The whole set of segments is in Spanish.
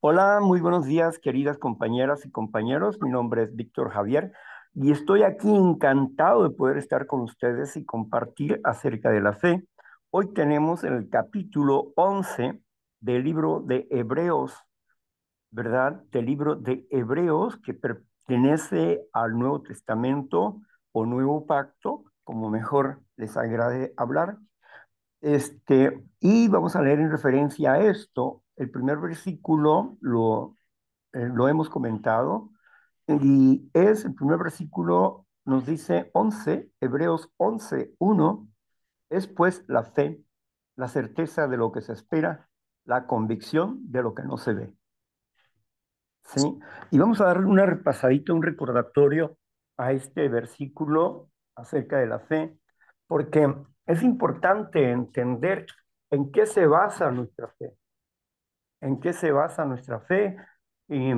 Hola, muy buenos días, queridas compañeras y compañeros. Mi nombre es Víctor Javier y estoy aquí encantado de poder estar con ustedes y compartir acerca de la fe. Hoy tenemos el capítulo 11 del libro de Hebreos, ¿verdad? Del libro de Hebreos que pertenece al Nuevo Testamento o Nuevo Pacto, como mejor les agrade hablar. Y vamos a leer en referencia a esto. El primer versículo lo hemos comentado, y es el primer versículo, nos dice 11 Hebreos 11:1, es pues la fe, la certeza de lo que se espera, la convicción de lo que no se ve. ¿Sí? Y vamos a darle una repasadita, un recordatorio a este versículo acerca de la fe, porque es importante entender en qué se basa nuestra fe, en qué se basa nuestra fe y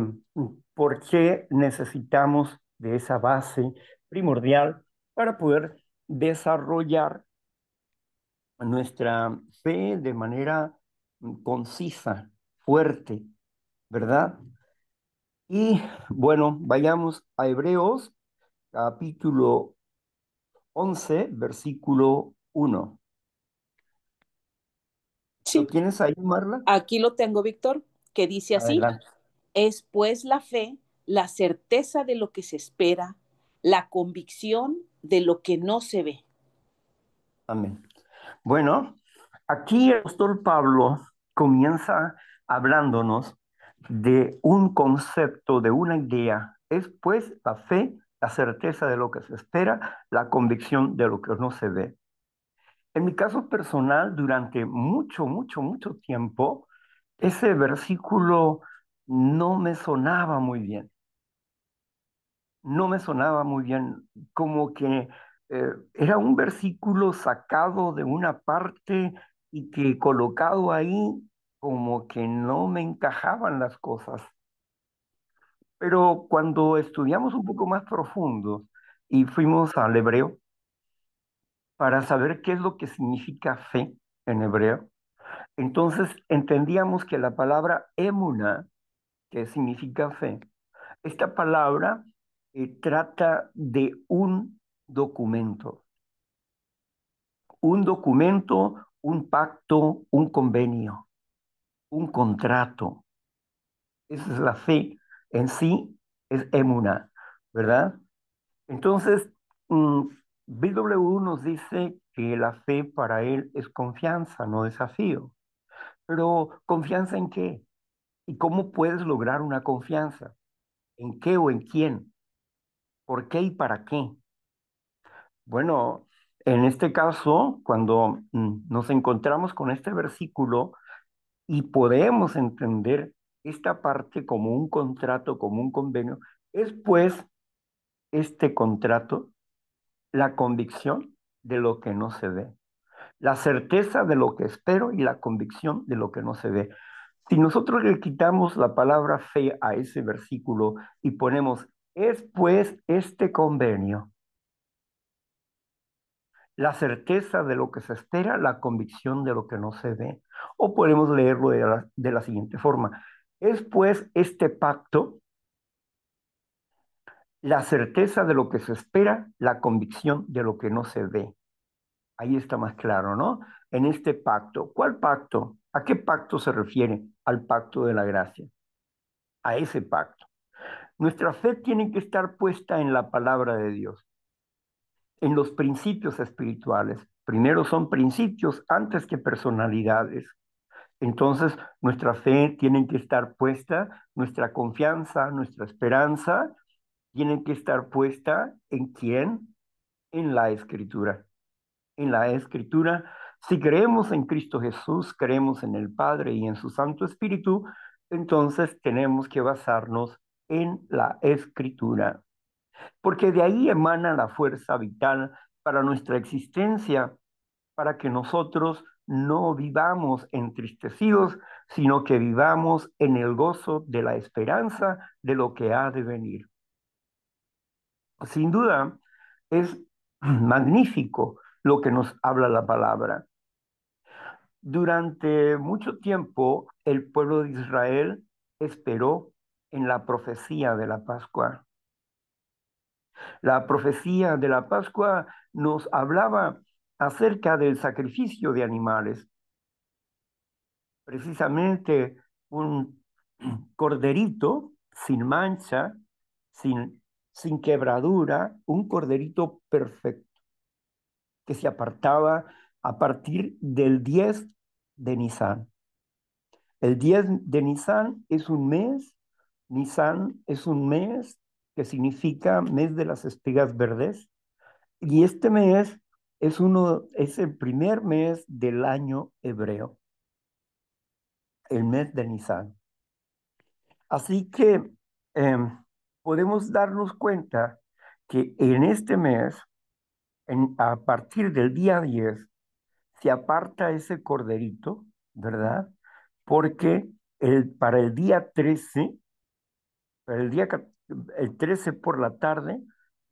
por qué necesitamos de esa base primordial para poder desarrollar nuestra fe de manera concisa, fuerte, ¿verdad? Y bueno, vayamos a Hebreos capítulo 11 versículo 1. ¿Lo Sí, tienes ahí, Marla? aquí lo tengo, Víctor, que dice así: Adelante. es pues la fe, la certeza de lo que se espera, la convicción de lo que no se ve. Amén. Bueno, aquí el apóstol Pablo comienza hablándonos de un concepto, de una idea. Es pues la fe, la certeza de lo que se espera, la convicción de lo que no se ve. En mi caso personal, durante mucho tiempo, ese versículo no me sonaba muy bien. No me sonaba muy bien, como que era un versículo sacado de una parte y que colocado ahí como que no me encajaban las cosas. Pero cuando estudiamos un poco más profundo y fuimos al hebreo para saber qué es lo que significa fe en hebreo, entonces entendíamos que la palabra emuna, que significa fe, esta palabra trata de un documento, un pacto, un convenio, un contrato. Esa es la fe en sí, es emuna, ¿verdad? Entonces, mm, BW nos dice que la fe para él es confianza, no desafío. Pero ¿confianza en qué? ¿Y cómo puedes lograr una confianza? ¿En qué o en quién? ¿Por qué y para qué? Bueno, en este caso, cuando nos encontramos con este versículo y podemos entender esta parte como un contrato, como un convenio, es pues este contrato la convicción de lo que no se ve, la certeza de lo que espero y la convicción de lo que no se ve. Si nosotros le quitamos la palabra fe a ese versículo y ponemos, es pues este convenio, la certeza de lo que se espera, la convicción de lo que no se ve. O podemos leerlo de la siguiente forma. Es pues este pacto, la certeza de lo que se espera, la convicción de lo que no se ve. Ahí está más claro, ¿no? En este pacto. ¿Cuál pacto? ¿A qué pacto se refiere? Al pacto de la gracia. A ese pacto. Nuestra fe tiene que estar puesta en la palabra de Dios, en los principios espirituales. Primero son principios antes que personalidades. Entonces, nuestra fe tiene que estar puesta, nuestra confianza, nuestra esperanza, tiene que estar puesta ¿en quién? En la Escritura. En la Escritura, si creemos en Cristo Jesús, creemos en el Padre y en su Santo Espíritu, entonces tenemos que basarnos en la Escritura, porque de ahí emana la fuerza vital para nuestra existencia, para que nosotros no vivamos entristecidos, sino que vivamos en el gozo de la esperanza de lo que ha de venir. Sin duda, es magnífico lo que nos habla la palabra. Durante mucho tiempo, el pueblo de Israel esperó en la profecía de la Pascua. La profecía de la Pascua nos hablaba acerca del sacrificio de animales, precisamente un corderito sin mancha, sin, sin quebradura, un corderito perfecto que se apartaba a partir del 10 de Nisan. El 10 de Nisan es un mes que significa mes de las espigas verdes, y este mes es el primer mes del año hebreo, el mes de Nisan. Así que podemos darnos cuenta que en este mes, a partir del día 10 se aparta ese corderito, ¿verdad? Porque para el día 13, para el 13 por la tarde,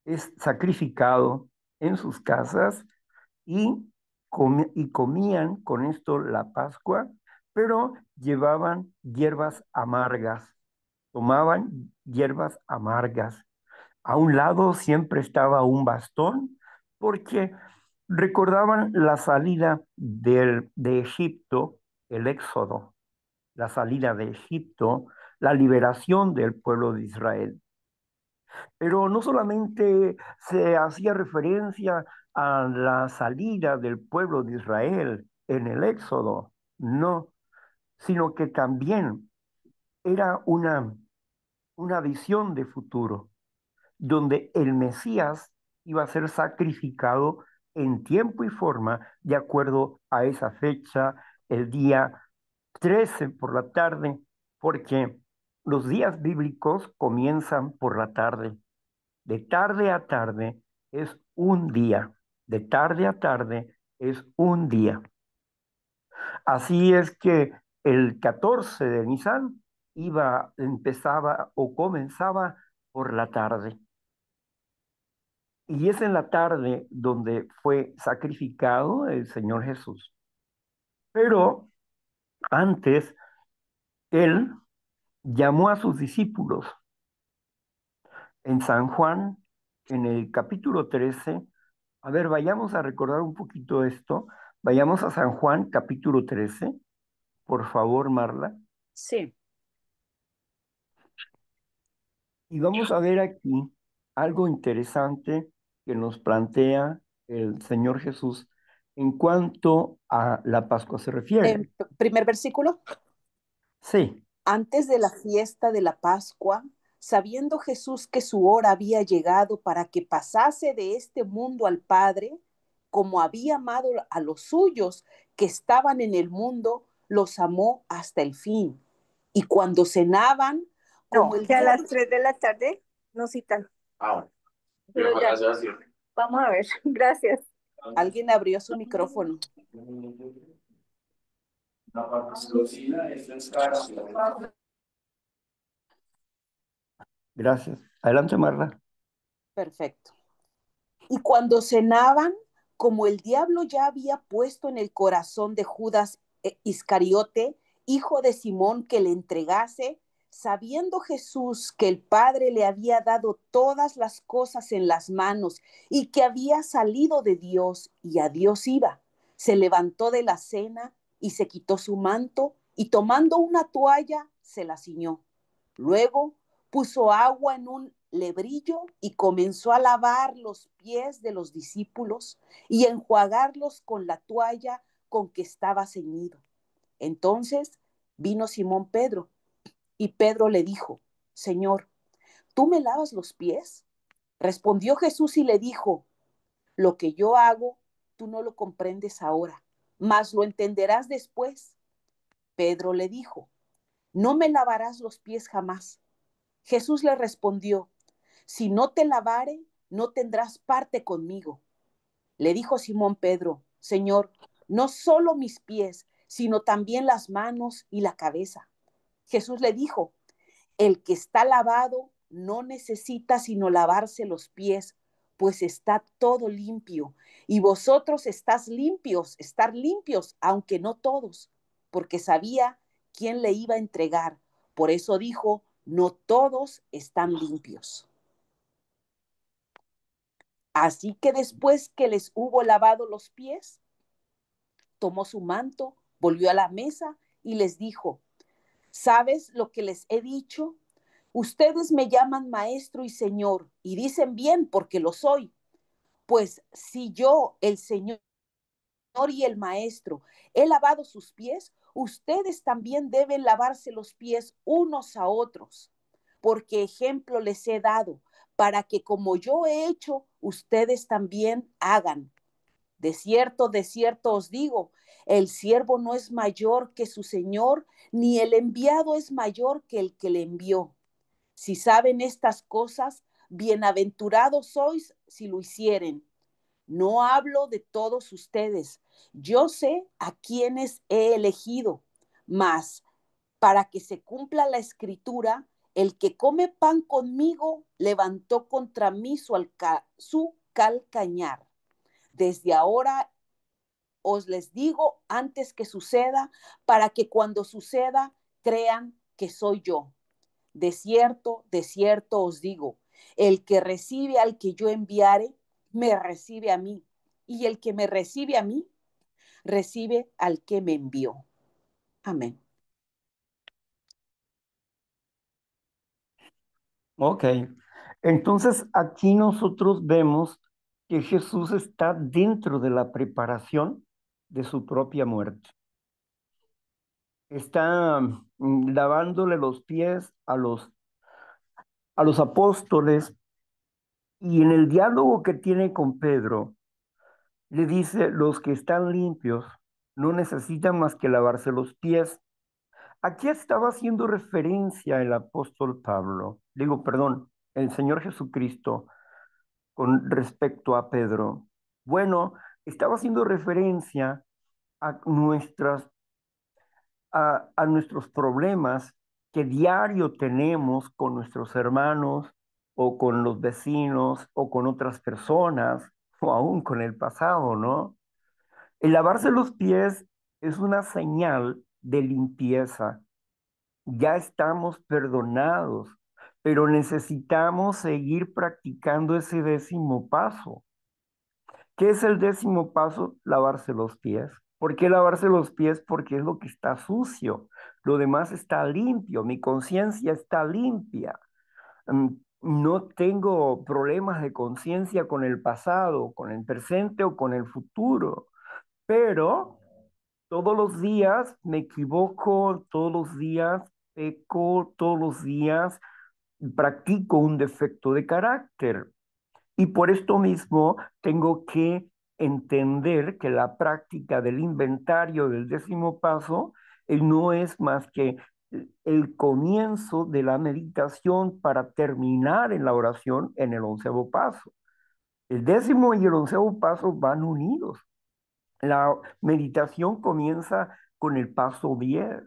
es sacrificado en sus casas y, y comían con esto la Pascua, pero llevaban hierbas amargas, tomaban hierbas amargas. A un lado siempre estaba un bastón porque recordaban la salida de Egipto, el éxodo, la salida de Egipto, la liberación del pueblo de Israel. Pero no solamente se hacía referencia a la salida del pueblo de Israel en el éxodo, no, sino que también era una visión de futuro donde el Mesías iba a ser sacrificado en tiempo y forma de acuerdo a esa fecha, el día 13 por la tarde, porque los días bíblicos comienzan por la tarde. De tarde a tarde es un día. De tarde a tarde es un día. Así es que el 14 de Nisan empezaba o comenzaba por la tarde. Y es en la tarde donde fue sacrificado el Señor Jesús. Pero antes, Él llamó a sus discípulos en San Juan, en el capítulo 13. A ver, vayamos a recordar un poquito esto. Vayamos a San Juan, capítulo 13. Por favor, Marla. Sí. Y vamos a ver aquí algo interesante que nos plantea el Señor Jesús en cuanto a la Pascua se refiere. Primer versículo. Sí, Antes de la fiesta de la Pascua, sabiendo Jesús que su hora había llegado para que pasase de este mundo al Padre, como había amado a los suyos que estaban en el mundo, los amó hasta el fin. Y cuando cenaban, como No, el que a diablo... las 3 de la tarde nos citan. Ah, bueno. Pero ya, vamos a ver, gracias. Alguien abrió su micrófono. gracias. Adelante, Marla. Perfecto. Y cuando cenaban, como el diablo ya había puesto en el corazón de Judas Iscariote, hijo de Simón, que le entregase, sabiendo Jesús que el Padre le había dado todas las cosas en las manos y que había salido de Dios y a Dios iba, se levantó de la cena y se quitó su manto y tomando una toalla se la ciñó. Luego puso agua en un lebrillo y comenzó a lavar los pies de los discípulos y enjuagarlos con la toalla con que estaba ceñido. Entonces vino Simón Pedro y Pedro le dijo: Señor, ¿tú me lavas los pies? Respondió Jesús y le dijo: lo que yo hago, tú no lo comprendes ahora, mas lo entenderás después. Pedro le dijo: no me lavarás los pies jamás. Jesús le respondió: si no te lavare, no tendrás parte conmigo. Le dijo Simón Pedro: Señor, no solo mis pies, sino también las manos y la cabeza. Jesús le dijo: el que está lavado no necesita sino lavarse los pies, pues está todo limpio. Y vosotros estar limpios, aunque no todos, porque sabía quién le iba a entregar. Por eso dijo, no todos están limpios. Así que después que les hubo lavado los pies, tomó su manto, volvió a la mesa y les dijo, ¿sabes lo que les he dicho? Ustedes me llaman maestro y señor, y dicen bien porque lo soy. Pues si yo, el Señor y el Maestro, he lavado sus pies, ustedes también deben lavarse los pies unos a otros, porque ejemplo les he dado, para que como yo he hecho, ustedes también hagan. De cierto os digo, el siervo no es mayor que su Señor, ni el enviado es mayor que el que le envió. Si saben estas cosas, bienaventurados sois si lo hicieren. No hablo de todos ustedes. Yo sé a quienes he elegido, mas para que se cumpla la escritura, el que come pan conmigo levantó contra mí su calcañar. Desde ahora os les digo antes que suceda, para que cuando suceda crean que soy yo. De cierto os digo, el que recibe al que yo enviare, me recibe a mí. Y el que me recibe a mí, recibe al que me envió. Amén. Ok, entonces aquí nosotros vemos que Jesús está dentro de la preparación de su propia muerte. Está lavándole los pies a los apóstoles y en el diálogo que tiene con Pedro, le dice, los que están limpios no necesitan más que lavarse los pies. Aquí estaba haciendo referencia el apóstol Pablo, digo, perdón, el Señor Jesucristo con respecto a Pedro. Bueno, estaba haciendo referencia a a nuestros problemas que diario tenemos con nuestros hermanos o con los vecinos o con otras personas o aún con el pasado, ¿no? El lavarse los pies es una señal de limpieza. Ya estamos perdonados, pero necesitamos seguir practicando ese décimo paso. ¿Qué es el décimo paso? Lavarse los pies. ¿Por qué lavarse los pies? Porque es lo que está sucio. Lo demás está limpio. Mi conciencia está limpia. Mm, No tengo problemas de conciencia con el pasado, con el presente o con el futuro. Pero todos los días me equivoco, todos los días peco, todos los días practico un defecto de carácter. Y por esto mismo tengo que entender que la práctica del inventario del décimo paso no es más que el comienzo de la meditación para terminar en la oración en el onceavo paso. El décimo y el onceavo paso van unidos. La meditación comienza con el paso 10.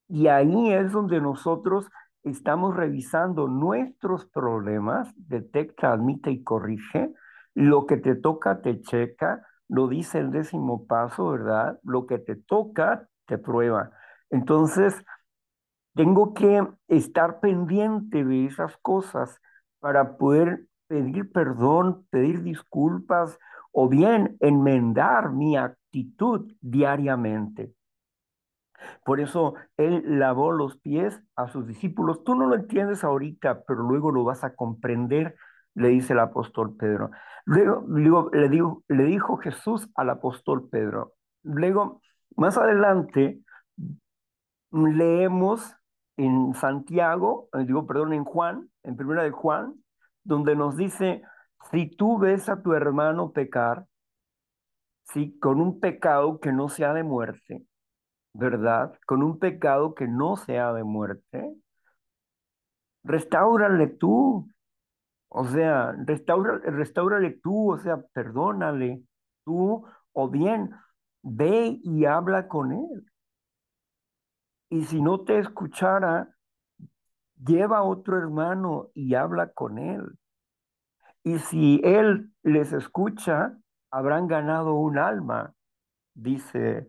Y ahí es donde nosotros estamos revisando nuestros problemas, detecta, admite y corrige. Lo que te toca, te checa, lo dice el décimo paso, ¿verdad? Lo que te toca, te prueba. Entonces, tengo que estar pendiente de esas cosas para poder pedir perdón, pedir disculpas o bien enmendar mi actitud diariamente. Por eso él lavó los pies a sus discípulos. Tú no lo entiendes ahorita, pero luego lo vas a comprender, le dice el apóstol Pedro. Luego le dijo Jesús al apóstol Pedro. Luego, más adelante, leemos en Santiago, perdón, en Juan, en primera de Juan, donde nos dice, si tú ves a tu hermano pecar, sí, con un pecado que no sea de muerte, ¿verdad? Con un pecado que no sea de muerte, restáurale tú, o sea, restáurale tú, o sea, perdónale tú, o bien ve y habla con él. Y si no te escuchara, lleva a otro hermano y habla con él. Y si él les escucha, habrán ganado un alma, dice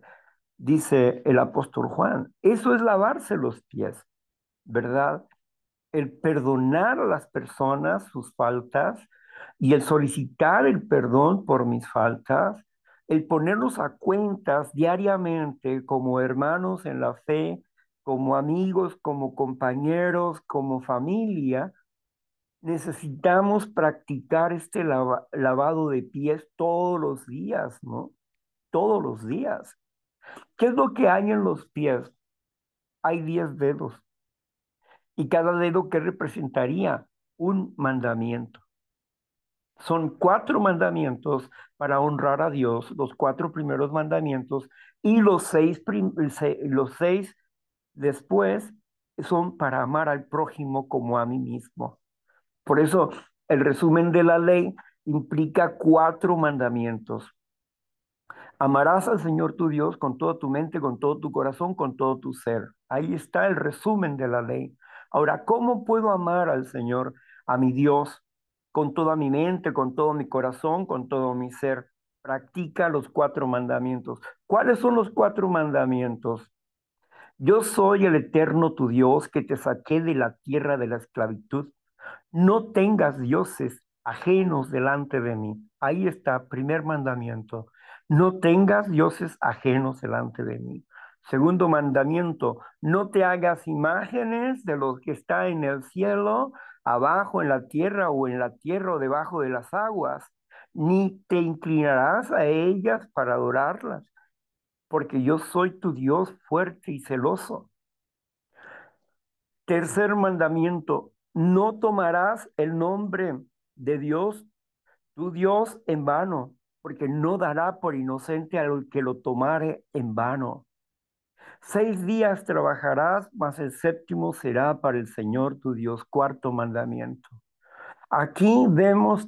el apóstol Juan. Eso es lavarse los pies. ¿verdad? El perdonar a las personas sus faltas y el solicitar el perdón por mis faltas, el ponernos a cuentas diariamente como hermanos en la fe, como amigos, como compañeros, como familia, necesitamos practicar este lavado de pies todos los días, ¿no? Todos los días. ¿Qué es lo que hay en los pies? Hay 10 dedos y cada dedo que representaría un mandamiento. Son 4 mandamientos para honrar a Dios, los 4 primeros mandamientos, y los seis después son para amar al prójimo como a mí mismo. Por eso el resumen de la ley implica 4 mandamientos. Amarás al Señor tu Dios con toda tu mente, con todo tu corazón, con todo tu ser. Ahí está el resumen de la ley. Ahora, ¿cómo puedo amar al Señor, a mi Dios, con toda mi mente, con todo mi corazón, con todo mi ser? Practica los 4 mandamientos. ¿Cuáles son los 4 mandamientos? Yo soy el eterno tu Dios que te saqué de la tierra de la esclavitud. No tengas dioses ajenos delante de mí. Ahí está, primer mandamiento. No tengas dioses ajenos delante de mí. Segundo mandamiento, no te hagas imágenes de lo que está en el cielo, abajo en la tierra o en la tierra o debajo de las aguas, ni te inclinarás a ellas para adorarlas, porque yo soy tu Dios fuerte y celoso. Tercer mandamiento, no tomarás el nombre de Dios, tu Dios, en vano, porque no dará por inocente al que lo tomare en vano. 6 días trabajarás, mas el séptimo será para el Señor tu Dios. Cuarto mandamiento. Aquí vemos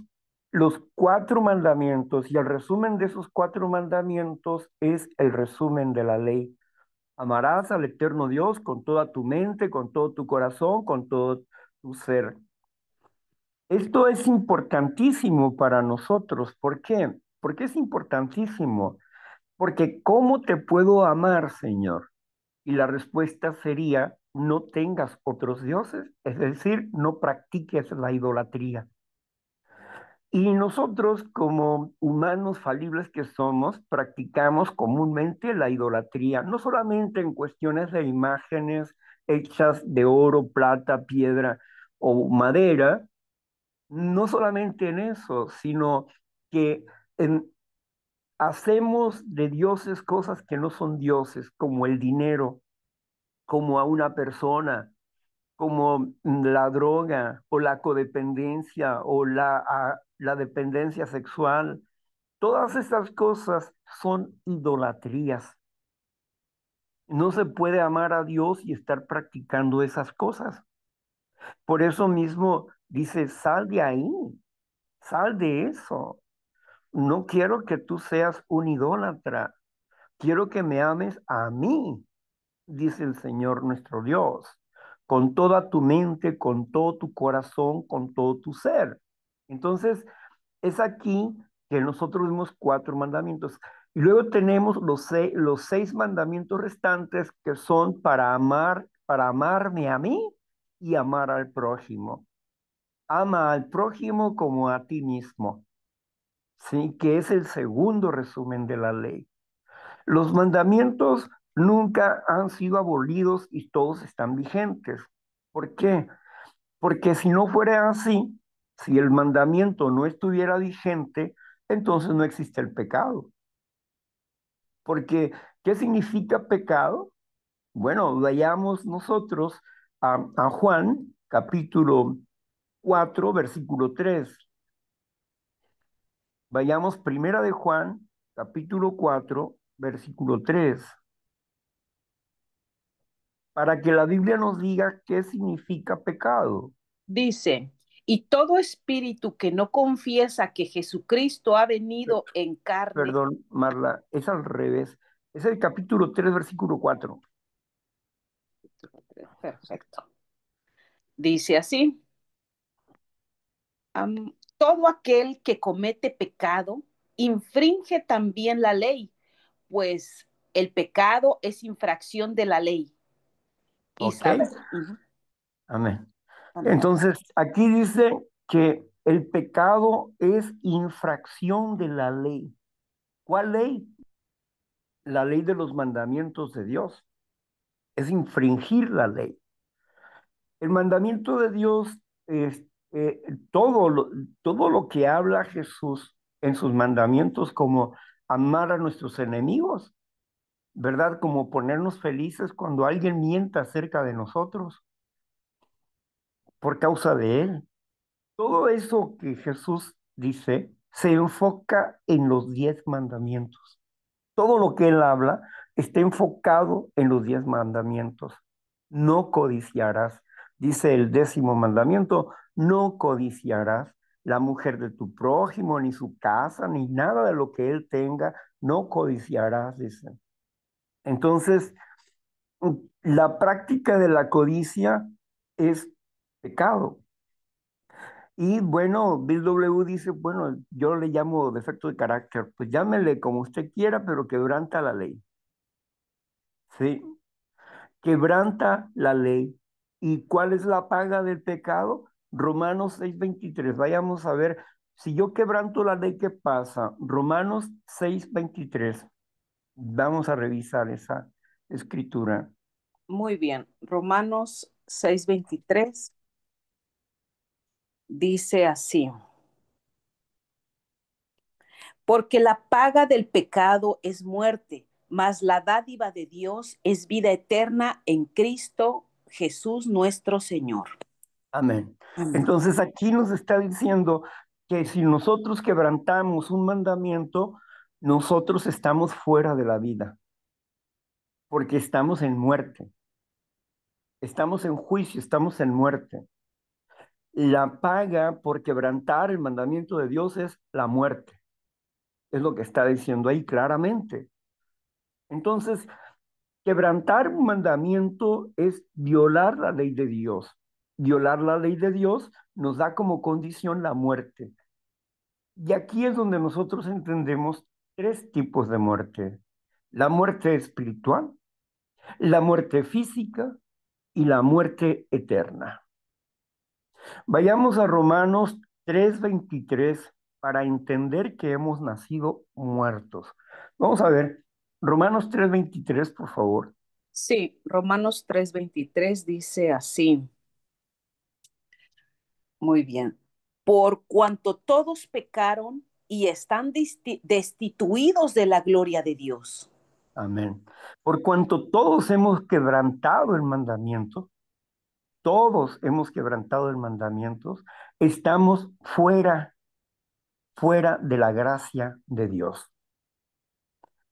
los 4 mandamientos y el resumen de esos 4 mandamientos es el resumen de la ley. Amarás al eterno Dios con toda tu mente, con todo tu corazón, con todo tu ser. Esto es importantísimo para nosotros. ¿Por qué? Porque es importantísimo. Porque ¿cómo te puedo amar, Señor? Y la respuesta sería, no tengas otros dioses, es decir, no practiques la idolatría. Y nosotros, como humanos falibles que somos, practicamos comúnmente la idolatría, no solamente en cuestiones de imágenes hechas de oro, plata, piedra o madera, no solamente en eso, sino que en- hacemos de dioses cosas que no son dioses, como el dinero, como a una persona, como la droga o la codependencia o la dependencia sexual. Todas esas cosas son idolatrías. No se puede amar a Dios y estar practicando esas cosas. Por eso mismo dice, sal de ahí, sal de eso. No quiero que tú seas un idólatra. Quiero que me ames a mí, dice el Señor nuestro Dios, con toda tu mente, con todo tu corazón, con todo tu ser. Entonces, es aquí que nosotros vemos 4 mandamientos. Y luego tenemos los 6 mandamientos restantes que son para amarme a mí y amar al prójimo. Ama al prójimo como a ti mismo, ¿sí? Que es el segundo resumen de la ley. Los mandamientos nunca han sido abolidos y todos están vigentes. ¿Por qué? Porque si no fuera así, si el mandamiento no estuviera vigente, entonces no existe el pecado. Porque, ¿qué significa pecado? Bueno, vayamos nosotros a Juan, capítulo 4, versículo 3. Vayamos primera de Juan, capítulo 4, versículo 3, para que la Biblia nos diga qué significa pecado. Dice, y todo espíritu que no confiesa que Jesucristo ha venido en carne. Perdón, Marla, es al revés. Es el capítulo 3, versículo 4. Perfecto. Dice así, todo aquel que comete pecado infringe también la ley, pues el pecado es infracción de la ley. Y ¿Ok? sabes, Amén. Amén. Entonces, aquí dice que el pecado es infracción de la ley. ¿Cuál ley? La ley de los mandamientos de Dios. Es infringir la ley. El mandamiento de Dios es todo todo lo que habla Jesús en sus mandamientos, como amar a nuestros enemigos, ¿verdad? Como ponernos felices cuando alguien mienta acerca de nosotros por causa de él. Todo eso que Jesús dice se enfoca en los 10 mandamientos. Todo lo que él habla está enfocado en los 10 mandamientos. No codiciarás. Dice el 10.º mandamiento, no codiciarás la mujer de tu prójimo, ni su casa, ni nada de lo que él tenga, no codiciarás, dice. Entonces, la práctica de la codicia es pecado. Y bueno, Bill W. dice, bueno, yo le llamo defecto de carácter, pues llámele como usted quiera, pero quebranta la ley. ¿Sí? Quebranta la ley. ¿Y cuál es la paga del pecado? Romanos 6:23. Vayamos a ver, si yo quebranto la ley, ¿qué pasa? Romanos 6:23. Vamos a revisar esa escritura. Muy bien. Romanos 6:23 dice así. Porque la paga del pecado es muerte, mas la dádiva de Dios es vida eterna en Cristo Jesús nuestro Señor. Amén. Amén. Entonces aquí nos está diciendo que si nosotros quebrantamos un mandamiento, nosotros estamos fuera de la vida, porque estamos en muerte, estamos en juicio, estamos en muerte. La paga por quebrantar el mandamiento de Dios es la muerte. Es lo que está diciendo ahí claramente. Entonces, quebrantar un mandamiento es violar la ley de Dios. Violar la ley de Dios nos da como condición la muerte. Y aquí es donde nosotros entendemos 3 tipos de muerte. La muerte espiritual, la muerte física y la muerte eterna. Vayamos a Romanos 3:23 para entender que hemos nacido muertos. Vamos a ver, Romanos 3:23, por favor. Sí, Romanos 3:23 dice así. Muy bien. Por cuanto todos pecaron y están destituidos de la gloria de Dios. Amén. Por cuanto todos hemos quebrantado el mandamiento, todos hemos quebrantado el mandamiento, estamos fuera de la gracia de Dios.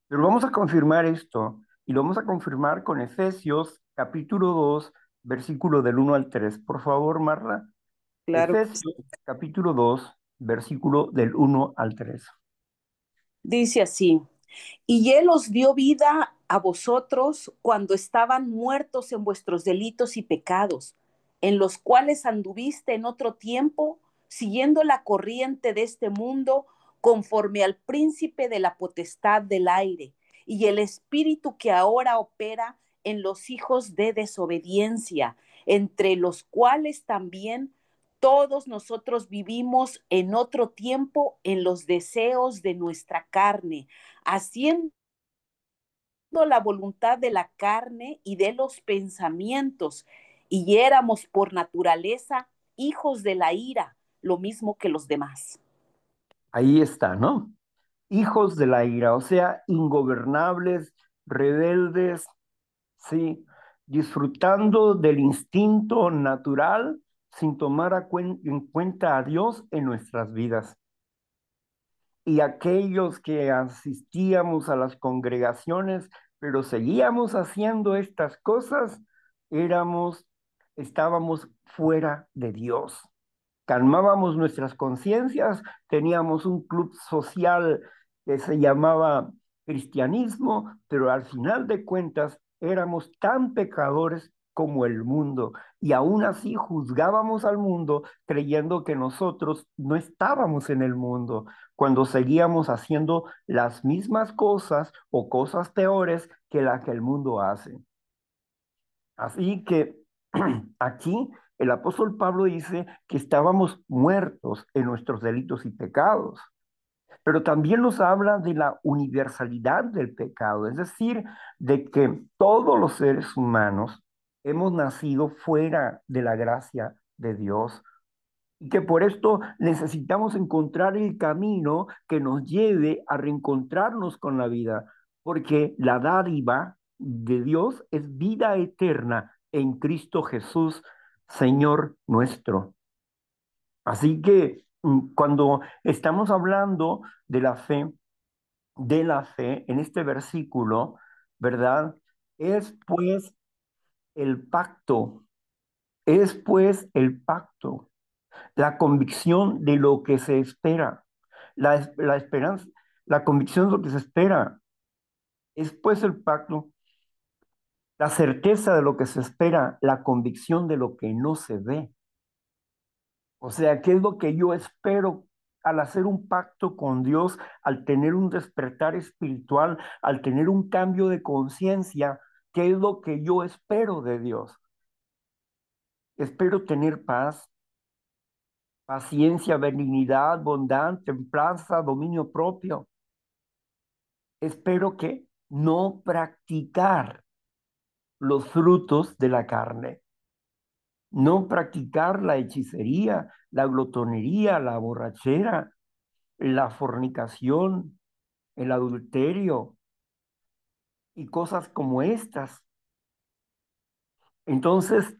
Pero vamos a confirmar esto y lo vamos a confirmar con Efesios capítulo 2, versículo del 1 al 3. Por favor, Marla. Claro que sí. Efesios capítulo 2, versículo del 1 al 3. Dice así. Y Él os dio vida a vosotros cuando estaban muertos en vuestros delitos y pecados, en los cuales anduviste en otro tiempo, siguiendo la corriente de este mundo, conforme al príncipe de la potestad del aire, y el espíritu que ahora opera en los hijos de desobediencia, entre los cuales también todos nosotros vivimos en otro tiempo en los deseos de nuestra carne, haciendo la voluntad de la carne y de los pensamientos, y éramos por naturaleza hijos de la ira, lo mismo que los demás. Ahí está, ¿no? Hijos de la ira, o sea, ingobernables, rebeldes, sí, disfrutando del instinto natural sin tomar en cuenta a Dios en nuestras vidas. Y aquellos que asistíamos a las congregaciones, pero seguíamos haciendo estas cosas, éramos, estábamos fuera de Dios. Calmábamos nuestras conciencias, teníamos un club social que se llamaba cristianismo, pero al final de cuentas éramos tan pecadores como el mundo y aún así juzgábamos al mundo creyendo que nosotros no estábamos en el mundo cuando seguíamos haciendo las mismas cosas o cosas peores que las que el mundo hace. Así que aquí el apóstol Pablo dice que estábamos muertos en nuestros delitos y pecados, pero también nos habla de la universalidad del pecado, es decir, de que todos los seres humanos hemos nacido fuera de la gracia de Dios y que por esto necesitamos encontrar el camino que nos lleve a reencontrarnos con la vida, porque la dádiva de Dios es vida eterna en Cristo Jesús, Señor nuestro. Así que cuando estamos hablando de la fe en este versículo, ¿verdad? Es pues el pacto, es pues el pacto, la convicción de lo que se espera, la esperanza, la convicción de lo que se espera, es pues el pacto, la certeza de lo que se espera, la convicción de lo que no se ve. O sea, ¿qué es lo que yo espero al hacer un pacto con Dios, al tener un despertar espiritual, al tener un cambio de conciencia? ¿Qué es lo que yo espero de Dios? Espero tener paz, paciencia, benignidad, bondad, templanza, dominio propio. Espero que no practicar los frutos de la carne, no practicar la hechicería, la glotonería, la borrachera, la fornicación, el adulterio y cosas como estas. Entonces,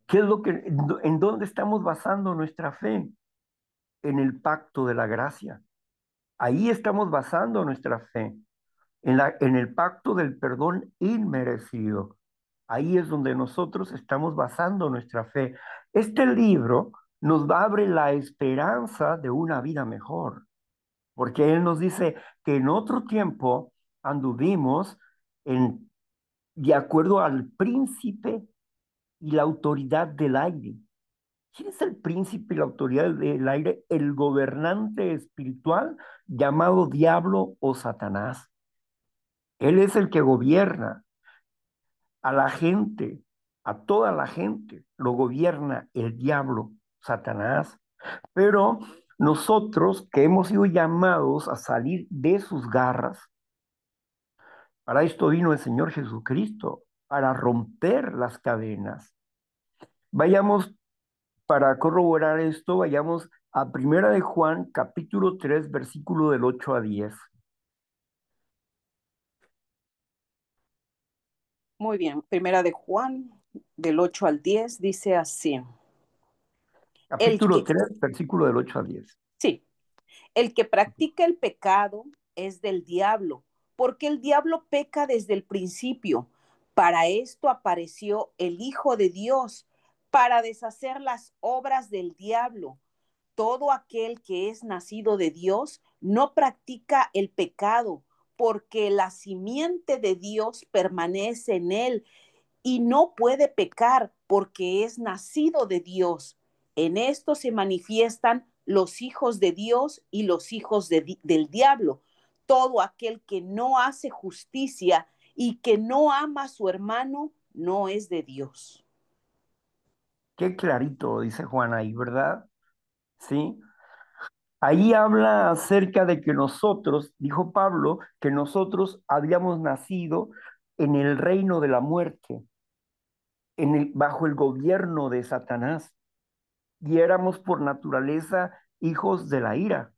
¿qué es lo que, en dónde estamos basando nuestra fe? En el pacto de la gracia. Ahí estamos basando nuestra fe, en el pacto del perdón inmerecido. Ahí es donde nosotros estamos basando nuestra fe. Este libro nos abre la esperanza de una vida mejor, porque Él nos dice que en otro tiempo anduvimos en, de acuerdo al príncipe y la autoridad del aire. ¿Quién es el príncipe y la autoridad del aire? El gobernante espiritual llamado diablo o Satanás. Él es el que gobierna a la gente, a toda la gente, lo gobierna el diablo, Satanás. Pero nosotros que hemos sido llamados a salir de sus garras, para esto vino el Señor Jesucristo, para romper las cadenas. Vayamos, para corroborar esto, vayamos a Primera de Juan, capítulo 3, versículo del 8 a 10. Muy bien, primera de Juan, del 8 al 10, dice así. El Capítulo que, 3, versículo del 8 a 10. sí, el que practica el pecado es del diablo, porque el diablo peca desde el principio. Para esto apareció el Hijo de Dios, para deshacer las obras del diablo. Todo aquel que es nacido de Dios no practica el pecado, porque la simiente de Dios permanece en él y no puede pecar porque es nacido de Dios. En esto se manifiestan los hijos de Dios y los hijos del diablo. Todo aquel que no hace justicia y que no ama a su hermano no es de Dios. Qué clarito dice Juan ahí, ¿verdad? Sí. Ahí habla acerca de que nosotros, dijo Pablo, que nosotros habíamos nacido en el reino de la muerte, bajo el gobierno de Satanás, y éramos por naturaleza hijos de la ira,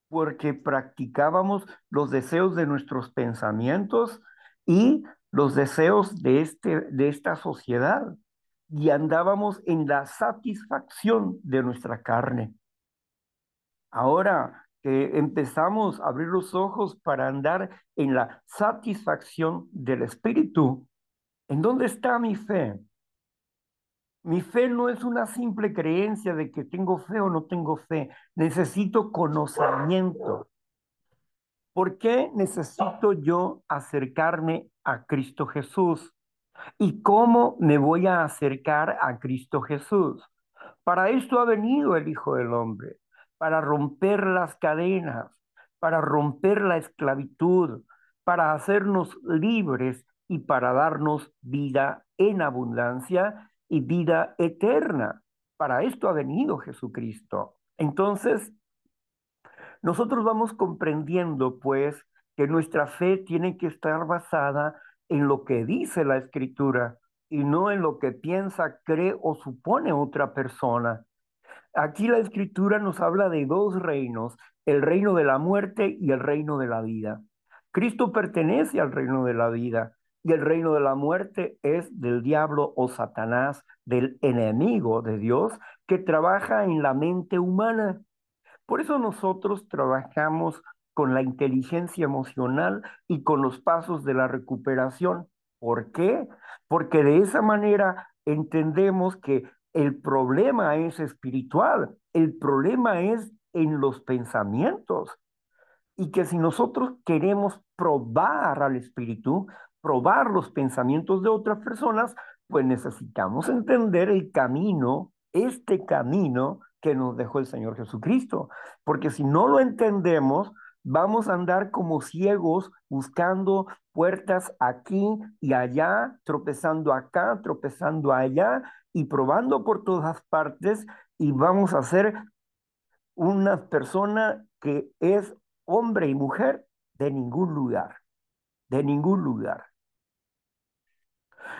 porque practicábamos los deseos de nuestros pensamientos y los deseos de esta sociedad, y andábamos en la satisfacción de nuestra carne. Ahora que empezamos a abrir los ojos para andar en la satisfacción del Espíritu, ¿en dónde está mi fe? Mi fe no es una simple creencia de que tengo fe o no tengo fe. Necesito conocimiento. ¿Por qué necesito yo acercarme a Cristo Jesús? ¿Y cómo me voy a acercar a Cristo Jesús? Para esto ha venido el Hijo del Hombre, para romper las cadenas, para romper la esclavitud, para hacernos libres y para darnos vida en abundancia y vida eterna. Para esto ha venido Jesucristo. Entonces, nosotros vamos comprendiendo, pues, que nuestra fe tiene que estar basada en lo que dice la Escritura y no en lo que piensa, cree o supone otra persona. Aquí la Escritura nos habla de dos reinos, el reino de la muerte y el reino de la vida. Cristo pertenece al reino de la vida y el reino de la muerte es del diablo o Satanás, del enemigo de Dios que trabaja en la mente humana. Por eso nosotros trabajamos con la inteligencia emocional y con los pasos de la recuperación. ¿Por qué? Porque de esa manera entendemos que el problema es espiritual, el problema es en los pensamientos y que si nosotros queremos probar al espíritu, probar los pensamientos de otras personas, pues necesitamos entender el camino, este camino que nos dejó el Señor Jesucristo. Porque si no lo entendemos, vamos a andar como ciegos buscando puertas aquí y allá, tropezando acá, tropezando allá y probando por todas partes y vamos a ser una persona que es hombre y mujer de ningún lugar, de ningún lugar.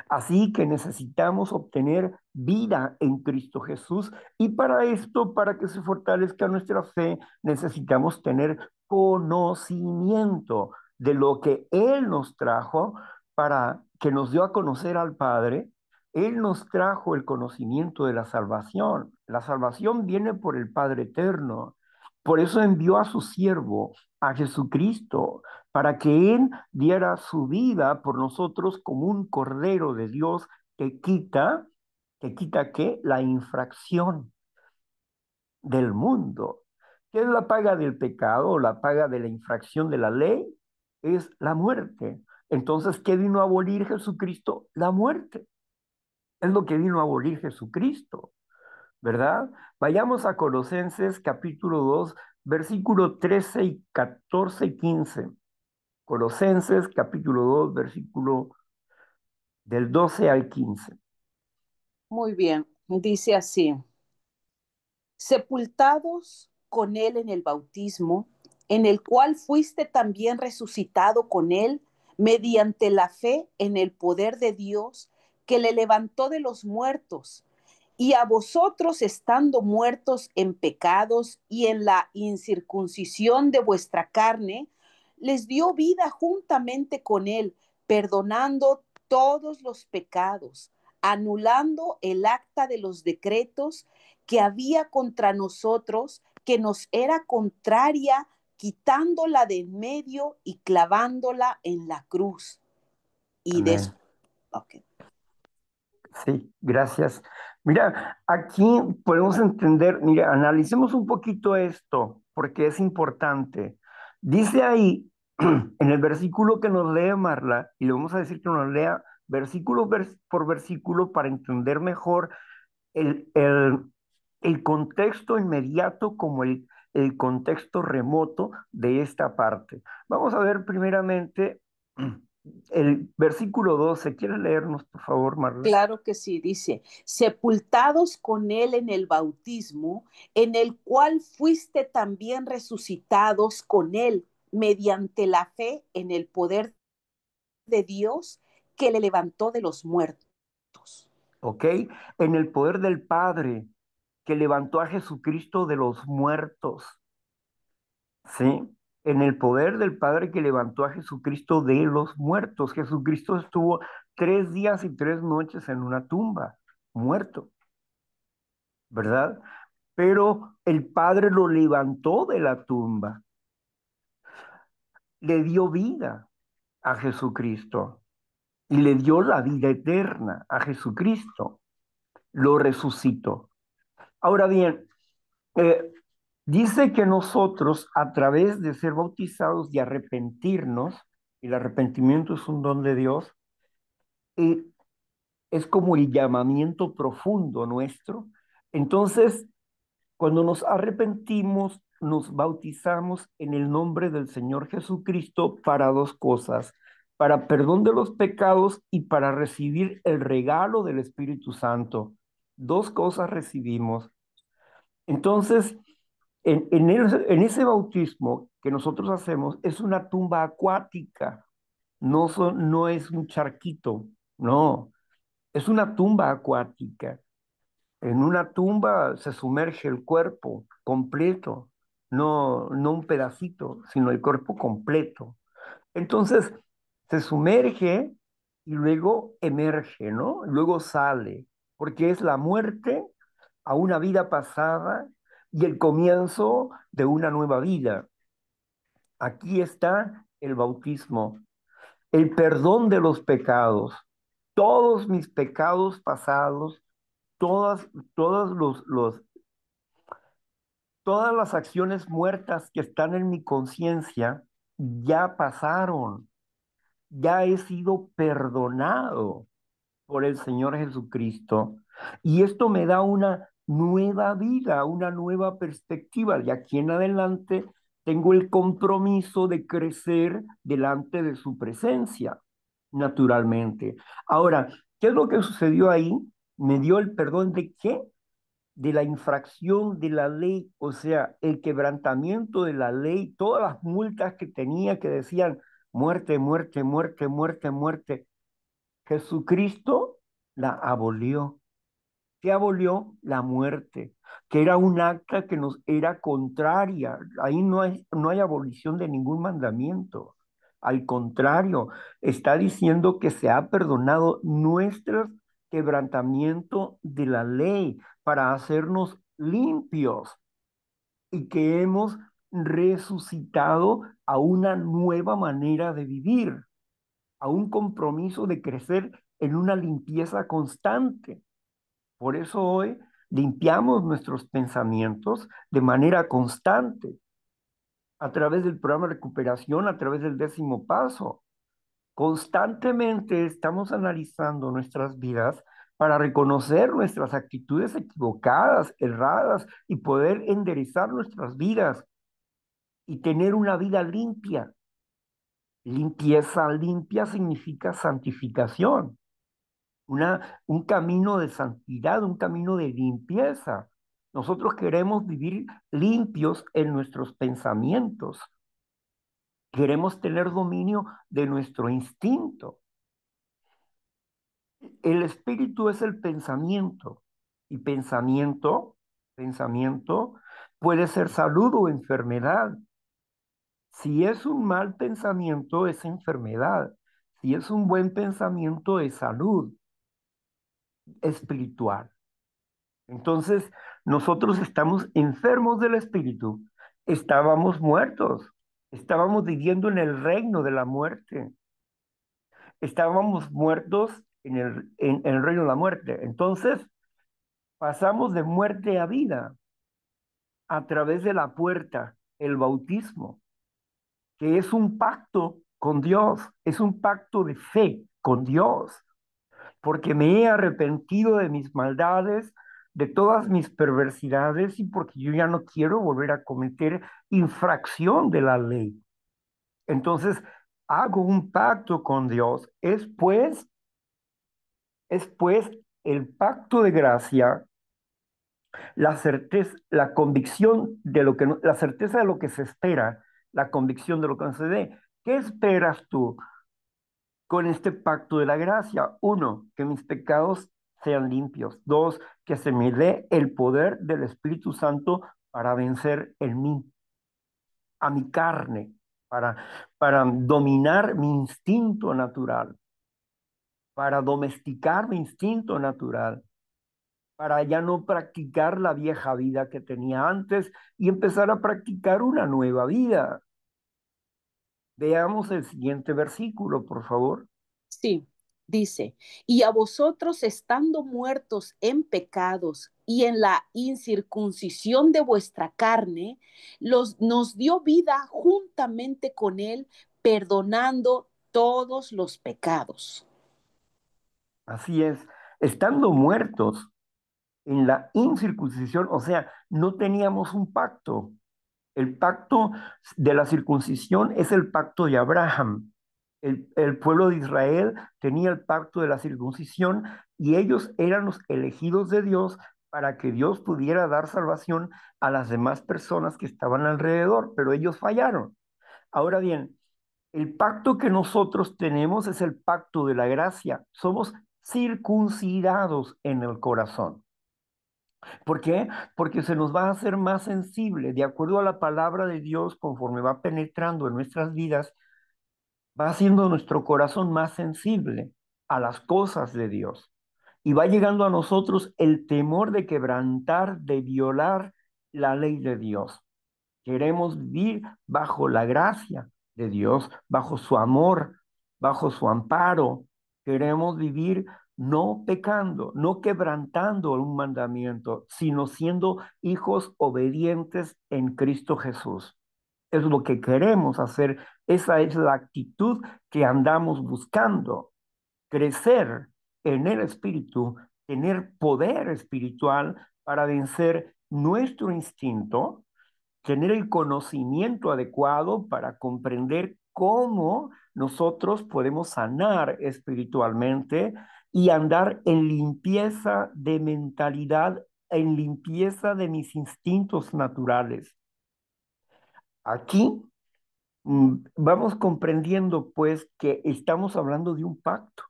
Así que necesitamos obtener vida en Cristo Jesús y para esto, para que se fortalezca nuestra fe, necesitamos tener conocimiento de lo que Él nos trajo para que nos dio a conocer al Padre. Él nos trajo el conocimiento de la salvación. La salvación viene por el Padre eterno. Por eso envió a su siervo, a Jesucristo, para que Él diera su vida por nosotros como un cordero de Dios que quita ¿qué? La infracción del mundo. ¿Qué es la paga del pecado? La paga de la infracción de la ley es la muerte. Entonces, ¿qué vino a abolir Jesucristo? La muerte. Es lo que vino a abolir Jesucristo, ¿verdad? Vayamos a Colosenses capítulo 2 versículo 13 y 14 y 15. Colosenses capítulo 2 versículo del 12 al 15. Muy bien, dice así: sepultados con él en el bautismo, en el cual fuiste también resucitado con él mediante la fe en el poder de Dios que le levantó de los muertos. Y a vosotros, estando muertos en pecados y en la incircuncisión de vuestra carne, les dio vida juntamente con él, perdonando todos los pecados, anulando el acta de los decretos que había contra nosotros, que nos era contraria, quitándola de en medio y clavándola en la cruz. Y Amén. okay. Sí, gracias. Mira, aquí podemos entender, mira, analicemos un poquito esto, porque es importante. Dice ahí, en el versículo que nos lee Marla, y le vamos a decir que nos lea por versículo para entender mejor el, el, el contexto inmediato como el contexto remoto de esta parte. Vamos a ver primeramente el versículo 12. ¿Quieres leernos, por favor, Marla? Claro que sí, dice: sepultados con él en el bautismo, en el cual fuiste también resucitados con él mediante la fe en el poder de Dios que le levantó de los muertos. ¿Ok? En el poder del Padre que levantó a Jesucristo de los muertos. ¿Sí? En el poder del Padre que levantó a Jesucristo de los muertos. Jesucristo estuvo 3 días y 3 noches en una tumba, muerto, ¿verdad? Pero el Padre lo levantó de la tumba, le dio vida a Jesucristo y le dio la vida eterna a Jesucristo, lo resucitó. Ahora bien, eh, dice que nosotros, a través de ser bautizados y arrepentirnos, y el arrepentimiento es un don de Dios, eh, es como el llamamiento profundo nuestro. Entonces, cuando nos arrepentimos, nos bautizamos en el nombre del Señor Jesucristo para dos cosas. para perdón de los pecados y para recibir el regalo del Espíritu Santo. Dos cosas recibimos. Entonces, en ese bautismo que nosotros hacemos es una tumba acuática, no es un charquito, no, es una tumba acuática. En una tumba se sumerge el cuerpo completo, no un pedacito, sino el cuerpo completo. Entonces, se sumerge y luego emerge, ¿no? Luego sale, porque es la muerte a una vida pasada y el comienzo de una nueva vida. Aquí está el bautismo, el perdón de los pecados. Todos mis pecados pasados, todas, todos todas las acciones muertas que están en mi conciencia ya pasaron, ya he sido perdonado por el Señor Jesucristo. Y esto me da una nueva vida, una nueva perspectiva. De aquí en adelante tengo el compromiso de crecer delante de su presencia, naturalmente. Ahora, ¿qué es lo que sucedió ahí? Me dio el perdón de qué? De la infracción de la ley, o sea, el quebrantamiento de la ley, todas las multas que tenía que decían muerte, muerte, muerte, muerte, muerte. Jesucristo la abolió. ¿Qué abolió? La muerte, que era un acta que nos era contraria. Ahí no hay abolición de ningún mandamiento. Al contrario, está diciendo que se ha perdonado nuestro quebrantamiento de la ley para hacernos limpios y que hemos resucitado a una nueva manera de vivir, a un compromiso de crecer en una limpieza constante. Por eso hoy limpiamos nuestros pensamientos de manera constante, a través del programa de recuperación, a través del 10º paso. Constantemente estamos analizando nuestras vidas para reconocer nuestras actitudes equivocadas, erradas, y poder enderezar nuestras vidas y tener una vida limpia. Limpieza limpia significa santificación. Un camino de santidad, un camino de limpieza. Nosotros queremos vivir limpios en nuestros pensamientos. Queremos tener dominio de nuestro instinto. El espíritu es el pensamiento y pensamiento puede ser salud o enfermedad. Si es un mal pensamiento es enfermedad. Si es un buen pensamiento es salud espiritual. Entonces, nosotros estamos enfermos del espíritu, estábamos muertos, estábamos viviendo en el reino de la muerte, estábamos muertos en el reino de la muerte. Entonces, pasamos de muerte a vida a través de la puerta, el bautismo, que es un pacto con Dios, es un pacto de fe con Dios, porque me he arrepentido de mis maldades, de todas mis perversidades y porque yo ya no quiero volver a cometer infracción de la ley. Entonces, hago un pacto con Dios. Es pues el pacto de gracia, la certeza, la convicción de lo que no, la certeza de lo que se espera, la convicción de lo que no se ve. ¿Qué esperas tú con este pacto de la gracia? Uno, que mis pecados sean limpios. Dos, que se me dé el poder del Espíritu Santo para vencer en mí, a mi carne, para, para dominar mi instinto natural, para domesticar mi instinto natural, para ya no practicar la vieja vida que tenía antes y empezar a practicar una nueva vida. Veamos el siguiente versículo, por favor. Sí, dice, y a vosotros estando muertos en pecados y en la incircuncisión de vuestra carne, nos dio vida juntamente con él, perdonando todos los pecados. Así es, estando muertos en la incircuncisión, o sea, no teníamos un pacto. El pacto de la circuncisión es el pacto de Abraham. El pueblo de Israel tenía el pacto de la circuncisión y ellos eran los elegidos de Dios para que Dios pudiera dar salvación a las demás personas que estaban alrededor, pero ellos fallaron. Ahora bien, el pacto que nosotros tenemos es el pacto de la gracia. Somos circuncidados en el corazón. ¿Por qué? Porque se nos va a hacer más sensible, de acuerdo a la palabra de Dios, conforme va penetrando en nuestras vidas, va haciendo nuestro corazón más sensible a las cosas de Dios. Y va llegando a nosotros el temor de quebrantar, de violar la ley de Dios. Queremos vivir bajo la gracia de Dios, bajo su amor, bajo su amparo. Queremos vivir no pecando, no quebrantando un mandamiento, sino siendo hijos obedientes en Cristo Jesús. Es lo que queremos hacer. Esa es la actitud que andamos buscando. Crecer en el espíritu, tener poder espiritual para vencer nuestro instinto, tener el conocimiento adecuado para comprender cómo nosotros podemos sanar espiritualmente y andar en limpieza de mentalidad, en limpieza de mis instintos naturales. Aquí vamos comprendiendo pues que estamos hablando de un pacto,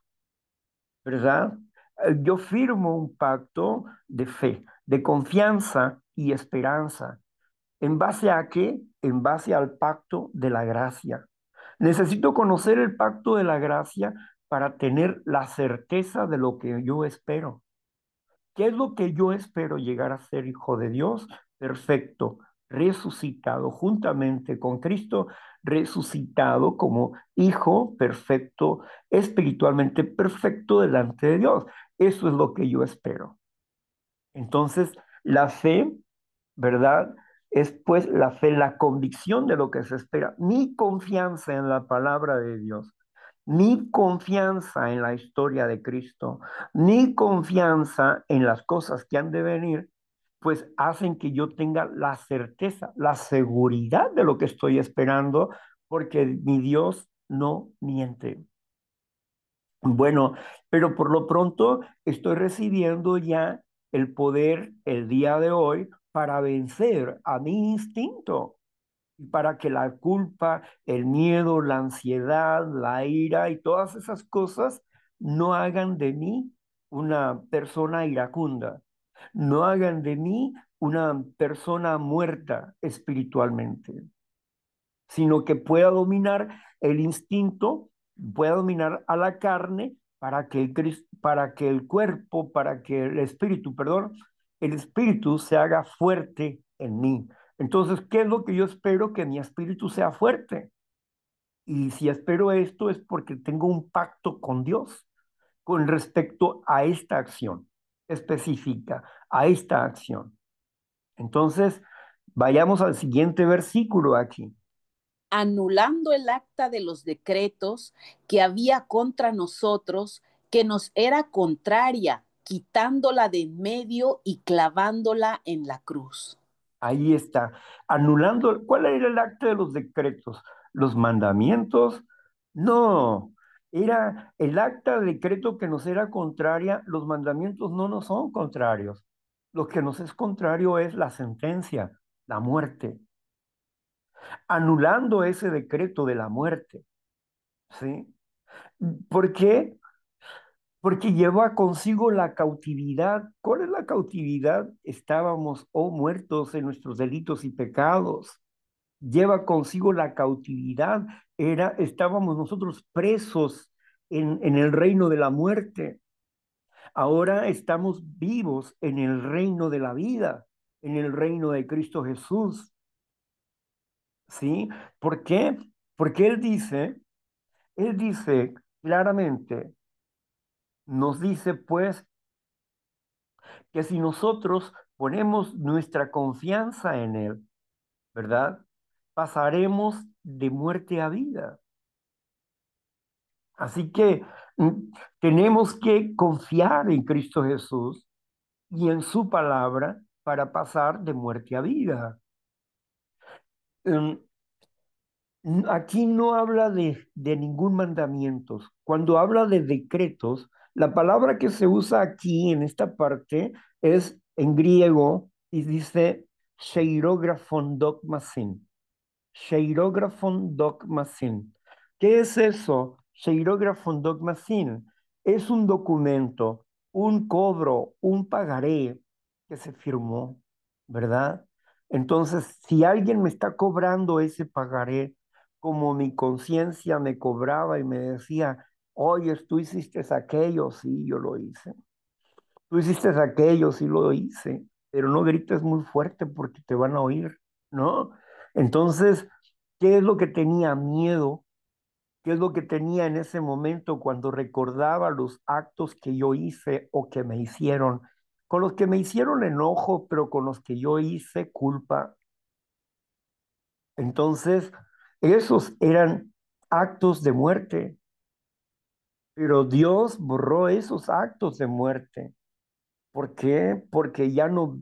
¿verdad? Yo firmo un pacto de fe, de confianza y esperanza. ¿En base a qué? En base al pacto de la gracia. Necesito conocer el pacto de la gracia para tener la certeza de lo que yo espero. ¿Qué es lo que yo espero llegar a ser hijo de Dios? Perfecto, resucitado juntamente con Cristo, resucitado como hijo perfecto, espiritualmente perfecto delante de Dios. Eso es lo que yo espero. Entonces, la fe, ¿verdad? Es pues la fe, la convicción de lo que se espera, mi confianza en la palabra de Dios, mi confianza en la historia de Cristo, mi confianza en las cosas que han de venir, pues hacen que yo tenga la certeza, la seguridad de lo que estoy esperando, porque mi Dios no miente. Bueno, pero por lo pronto estoy recibiendo ya el poder el día de hoy para vencer a mi instinto, y para que la culpa, el miedo, la ansiedad, la ira y todas esas cosas no hagan de mí una persona iracunda, no hagan de mí una persona muerta espiritualmente, sino que pueda dominar el instinto, pueda dominar a la carne para que el cuerpo, para que el espíritu, perdón, el espíritu se haga fuerte en mí. Entonces, ¿qué es lo que yo espero? Que mi espíritu sea fuerte. Y si espero esto es porque tengo un pacto con Dios con respecto a esta acción específica, a esta acción. Entonces, vayamos al siguiente versículo aquí. Anulando el acta de los decretos que había contra nosotros, que nos era contraria, quitándola de en medio y clavándola en la cruz. Ahí está, anulando, ¿cuál era el acta de los decretos? ¿Los mandamientos? No, era el acta de decreto que nos era contraria, los mandamientos no nos son contrarios. Lo que nos es contrario es la sentencia, la muerte. Anulando ese decreto de la muerte, ¿sí? ¿Por qué? Porque lleva consigo la cautividad. ¿Cuál es la cautividad? Estábamos muertos en nuestros delitos y pecados. Lleva consigo la cautividad. Estábamos nosotros presos en el reino de la muerte. Ahora estamos vivos en el reino de la vida, en el reino de Cristo Jesús. ¿Sí? ¿Por qué? Porque Él dice claramente, nos dice pues que si nosotros ponemos nuestra confianza en Él, ¿verdad? Pasaremos de muerte a vida. Así que tenemos que confiar en Cristo Jesús y en su palabra para pasar de muerte a vida. Um, Aquí no habla de ningún mandamiento. Cuando habla de decretos, la palabra que se usa aquí en esta parte es en griego y dice Sheirographon dogmasin. Sheirographon dogmasin. ¿Qué es eso? Sheirographon dogmasin es un documento, un cobro, un pagaré que se firmó, ¿verdad? Entonces, si alguien me está cobrando ese pagaré, como mi conciencia me cobraba y me decía, oye, tú hiciste aquello, sí, yo lo hice. Tú hiciste aquello, sí lo hice, pero no grites muy fuerte porque te van a oír, ¿no? Entonces, ¿qué es lo que tenía miedo? ¿Qué es lo que tenía en ese momento cuando recordaba los actos que yo hice o que me hicieron? Con los que me hicieron enojo, pero con los que yo hice culpa. Entonces, esos eran actos de muerte, pero Dios borró esos actos de muerte. ¿Por qué? Porque ya no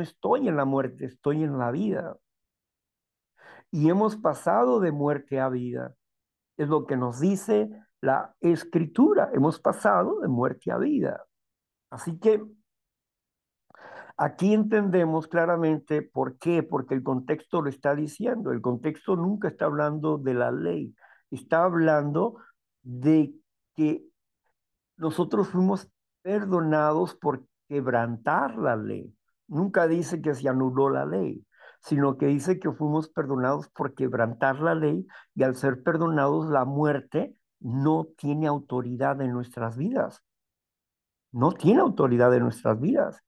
estoy en la muerte, estoy en la vida. Y hemos pasado de muerte a vida. Es lo que nos dice la escritura. Hemos pasado de muerte a vida. Así que aquí entendemos claramente por qué, porque el contexto lo está diciendo. El contexto nunca está hablando de la ley, está hablando de que nosotros fuimos perdonados por quebrantar la ley. Nunca dice que se anuló la ley, sino que dice que fuimos perdonados por quebrantar la ley y al ser perdonados la muerte no tiene autoridad en nuestras vidas. No tiene autoridad en nuestras vidas.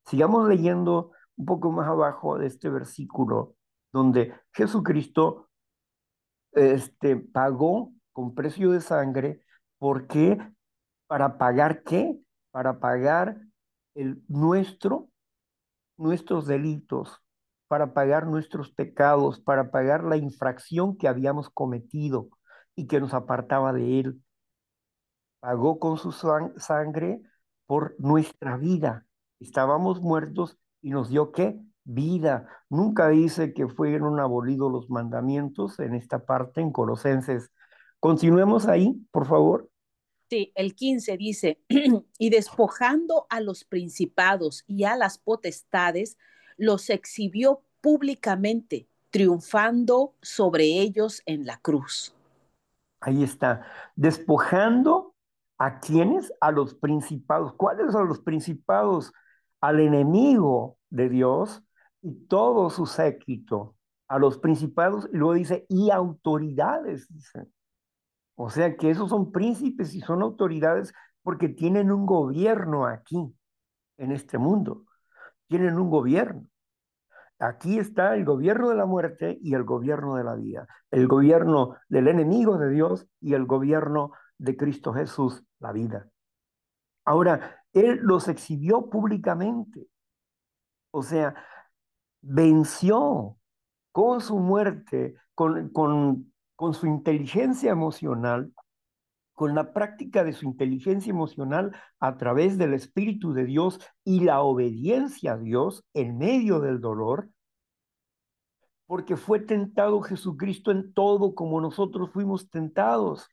Sigamos leyendo un poco más abajo de este versículo donde Jesucristo pagó con precio de sangre. ¿Por qué? ¿Para pagar qué? Para pagar nuestros delitos, para pagar nuestros pecados, para pagar la infracción que habíamos cometido y que nos apartaba de Él. Pagó con su sangre por nuestra vida. Estábamos muertos y nos dio ¿qué? Vida. Nunca dice que fueron abolidos los mandamientos en esta parte, en Colosenses. Continuemos ahí, por favor. Sí, el 15 dice, y despojando a los principados y a las potestades, los exhibió públicamente, triunfando sobre ellos en la cruz. Ahí está. Despojando a quienes, a los principados. ¿Cuáles son los principados? Al enemigo de Dios y todo su séquito. A los principados, y luego dice, y autoridades, dice. O sea que esos son príncipes y son autoridades porque tienen un gobierno aquí, en este mundo. Tienen un gobierno. Aquí está el gobierno de la muerte y el gobierno de la vida, el gobierno del enemigo de Dios y el gobierno de Cristo Jesús, la vida. Ahora, Él los exhibió públicamente, o sea, venció con su muerte, con su inteligencia emocional, con la práctica de su inteligencia emocional a través del Espíritu de Dios y la obediencia a Dios en medio del dolor, porque fue tentado Jesucristo en todo como nosotros fuimos tentados.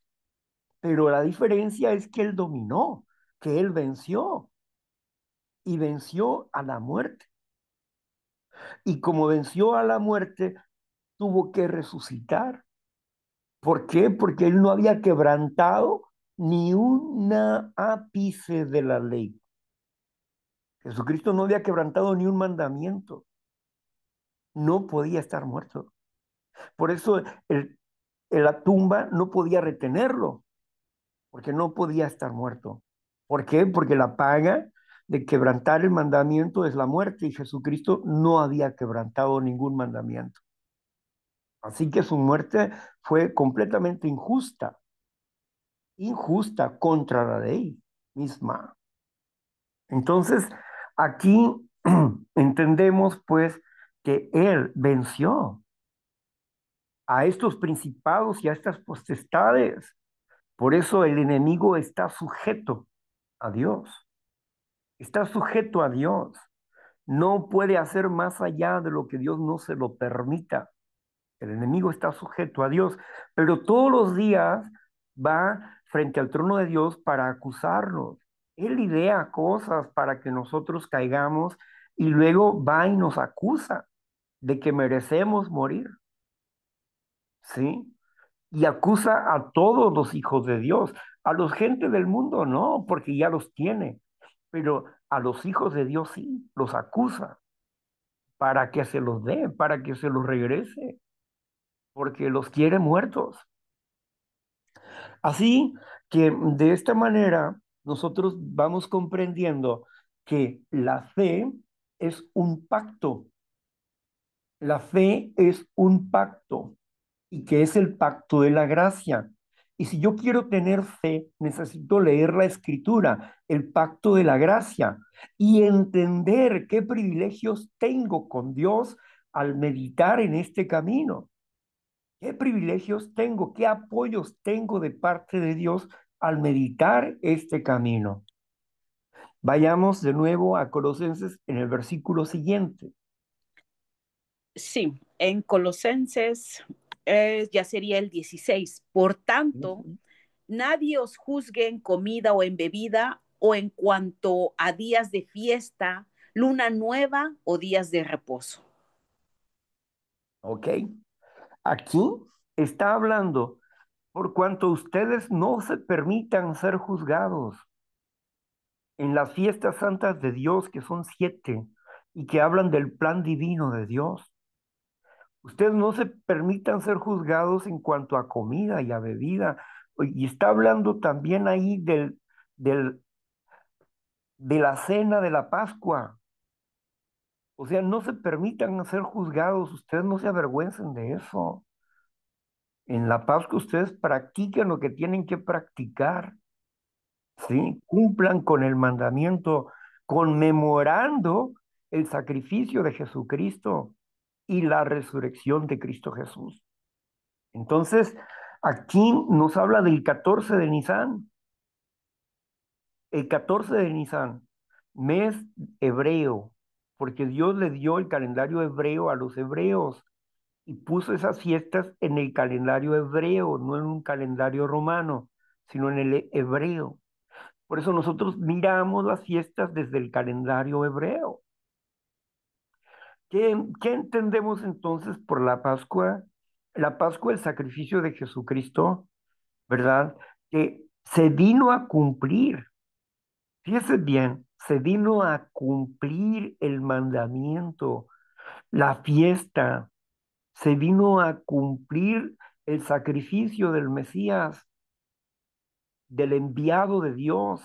Pero la diferencia es que Él dominó, que Él venció y venció a la muerte. Y como venció a la muerte, tuvo que resucitar. ¿Por qué? Porque Él no había quebrantado ni una ápice de la ley. Jesucristo no había quebrantado ni un mandamiento. No podía estar muerto. Por eso la tumba no podía retenerlo, porque no podía estar muerto. ¿Por qué? Porque la paga de quebrantar el mandamiento es la muerte y Jesucristo no había quebrantado ningún mandamiento. Así que su muerte fue completamente injusta, injusta contra la ley misma. Entonces, aquí entendemos pues que Él venció a estos principados y a estas potestades. Por eso el enemigo está sujeto a Dios. Está sujeto a Dios. No puede hacer más allá de lo que Dios no se lo permita. El enemigo está sujeto a Dios, pero todos los días va frente al trono de Dios para acusarnos. Él idea cosas para que nosotros caigamos y luego va y nos acusa de que merecemos morir, ¿sí? Y acusa a todos los hijos de Dios. A los gente del mundo no, porque ya los tiene, pero a los hijos de Dios sí, los acusa para que se los dé, para que se los regrese, porque los quiere muertos. Así que de esta manera nosotros vamos comprendiendo que la fe es un pacto. La fe es un pacto y que es el pacto de la gracia. Y si yo quiero tener fe, necesito leer la escritura, el pacto de la gracia, y entender qué privilegios tengo con Dios al meditar en este camino. ¿Qué privilegios tengo? ¿Qué apoyos tengo de parte de Dios al meditar este camino? Vayamos de nuevo a Colosenses en el versículo siguiente. Sí, en Colosenses ya sería el 16. Por tanto, nadie os juzgue en comida o en bebida o en cuanto a días de fiesta, luna nueva o días de reposo. ¿Ok? Aquí está hablando por cuanto ustedes no se permitan ser juzgados en las fiestas santas de Dios, que son 7, y que hablan del plan divino de Dios. Ustedes no se permitan ser juzgados en cuanto a comida y a bebida. Y está hablando también ahí del, de la cena de la Pascua. O sea, no se permitan ser juzgados, ustedes no se avergüencen de eso. En la Pascua ustedes practiquen lo que tienen que practicar, ¿sí? Cumplan con el mandamiento, conmemorando el sacrificio de Jesucristo y la resurrección de Cristo Jesús. Entonces, aquí nos habla del 14 de Nisan. El 14 de Nisan, mes hebreo, porque Dios le dio el calendario hebreo a los hebreos y puso esas fiestas en el calendario hebreo, no en un calendario romano, sino en el hebreo. Por eso nosotros miramos las fiestas desde el calendario hebreo. ¿Qué entendemos entonces por la Pascua? La Pascua, el sacrificio de Jesucristo, ¿verdad? Que se vino a cumplir, fíjese bien, se vino a cumplir el mandamiento, la fiesta, se vino a cumplir el sacrificio del Mesías, del enviado de Dios,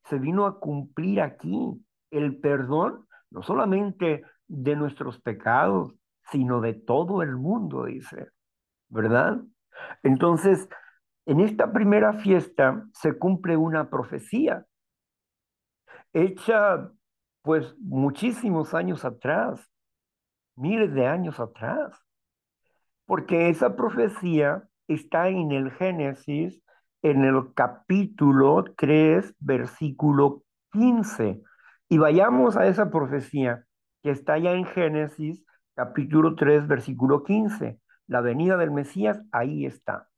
se vino a cumplir aquí el perdón, no solamente de nuestros pecados, sino de todo el mundo, dice, ¿verdad? Entonces, en esta primera fiesta se cumple una profecía hecha pues muchísimos años atrás, miles de años atrás, porque esa profecía está en el Génesis, en el capítulo 3 versículo 15. Y vayamos a esa profecía que está allá en Génesis, capítulo 3 versículo 15. La venida del Mesías, ahí está.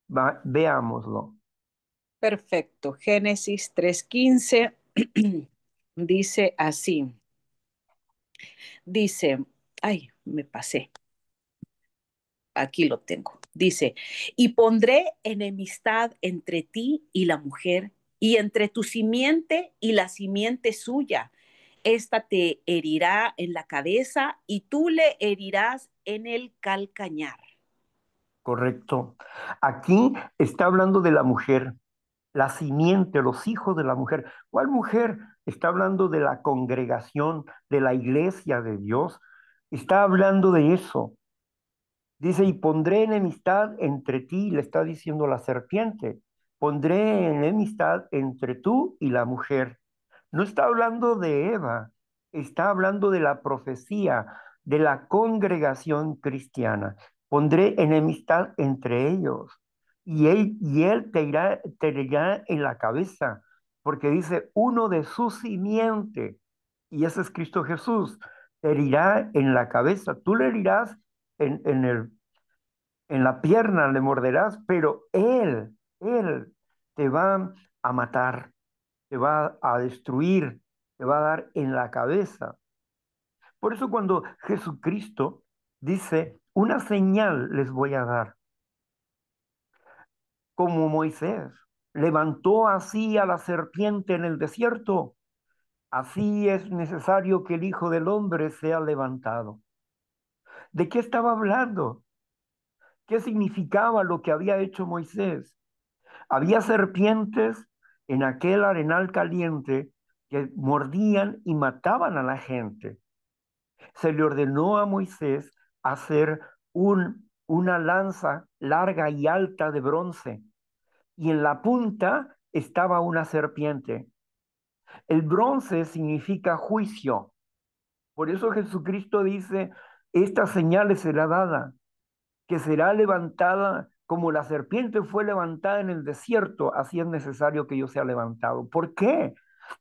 Veámoslo. Perfecto. Génesis 3:15 dice así. Dice, ay, me pasé. Aquí lo tengo. Dice, y pondré enemistad entre ti y la mujer, y entre tu simiente y la simiente suya. Esta te herirá en la cabeza y tú le herirás en el calcañar. Correcto. Aquí está hablando de la mujer, la simiente, los hijos de la mujer. ¿Cuál mujer? Está hablando de la congregación, de la iglesia de Dios. Está hablando de eso. Dice, y pondré enemistad entre ti, le está diciendo la serpiente. Pondré enemistad entre tú y la mujer. No está hablando de Eva, está hablando de la profecía, de la congregación cristiana. Pondré enemistad entre ellos y él te herirá en la cabeza, porque dice uno de su simiente, y ese es Cristo Jesús, te herirá en la cabeza. Tú le herirás en la pierna le morderás, pero él te va a matar, te va a destruir, te va a dar en la cabeza. Por eso cuando Jesucristo dice, una señal les voy a dar, como Moisés levantó así a la serpiente en el desierto, así es necesario que el Hijo del Hombre sea levantado. ¿De qué estaba hablando? ¿Qué significaba lo que había hecho Moisés? Había serpientes en aquel arenal caliente que mordían y mataban a la gente. Se le ordenó a Moisés hacer una lanza larga y alta de bronce, y en la punta estaba una serpiente. El bronce significa juicio. Por eso Jesucristo dice, esta señal les será dada, que será levantada como la serpiente fue levantada en el desierto, así es necesario que yo sea levantado. ¿Por qué?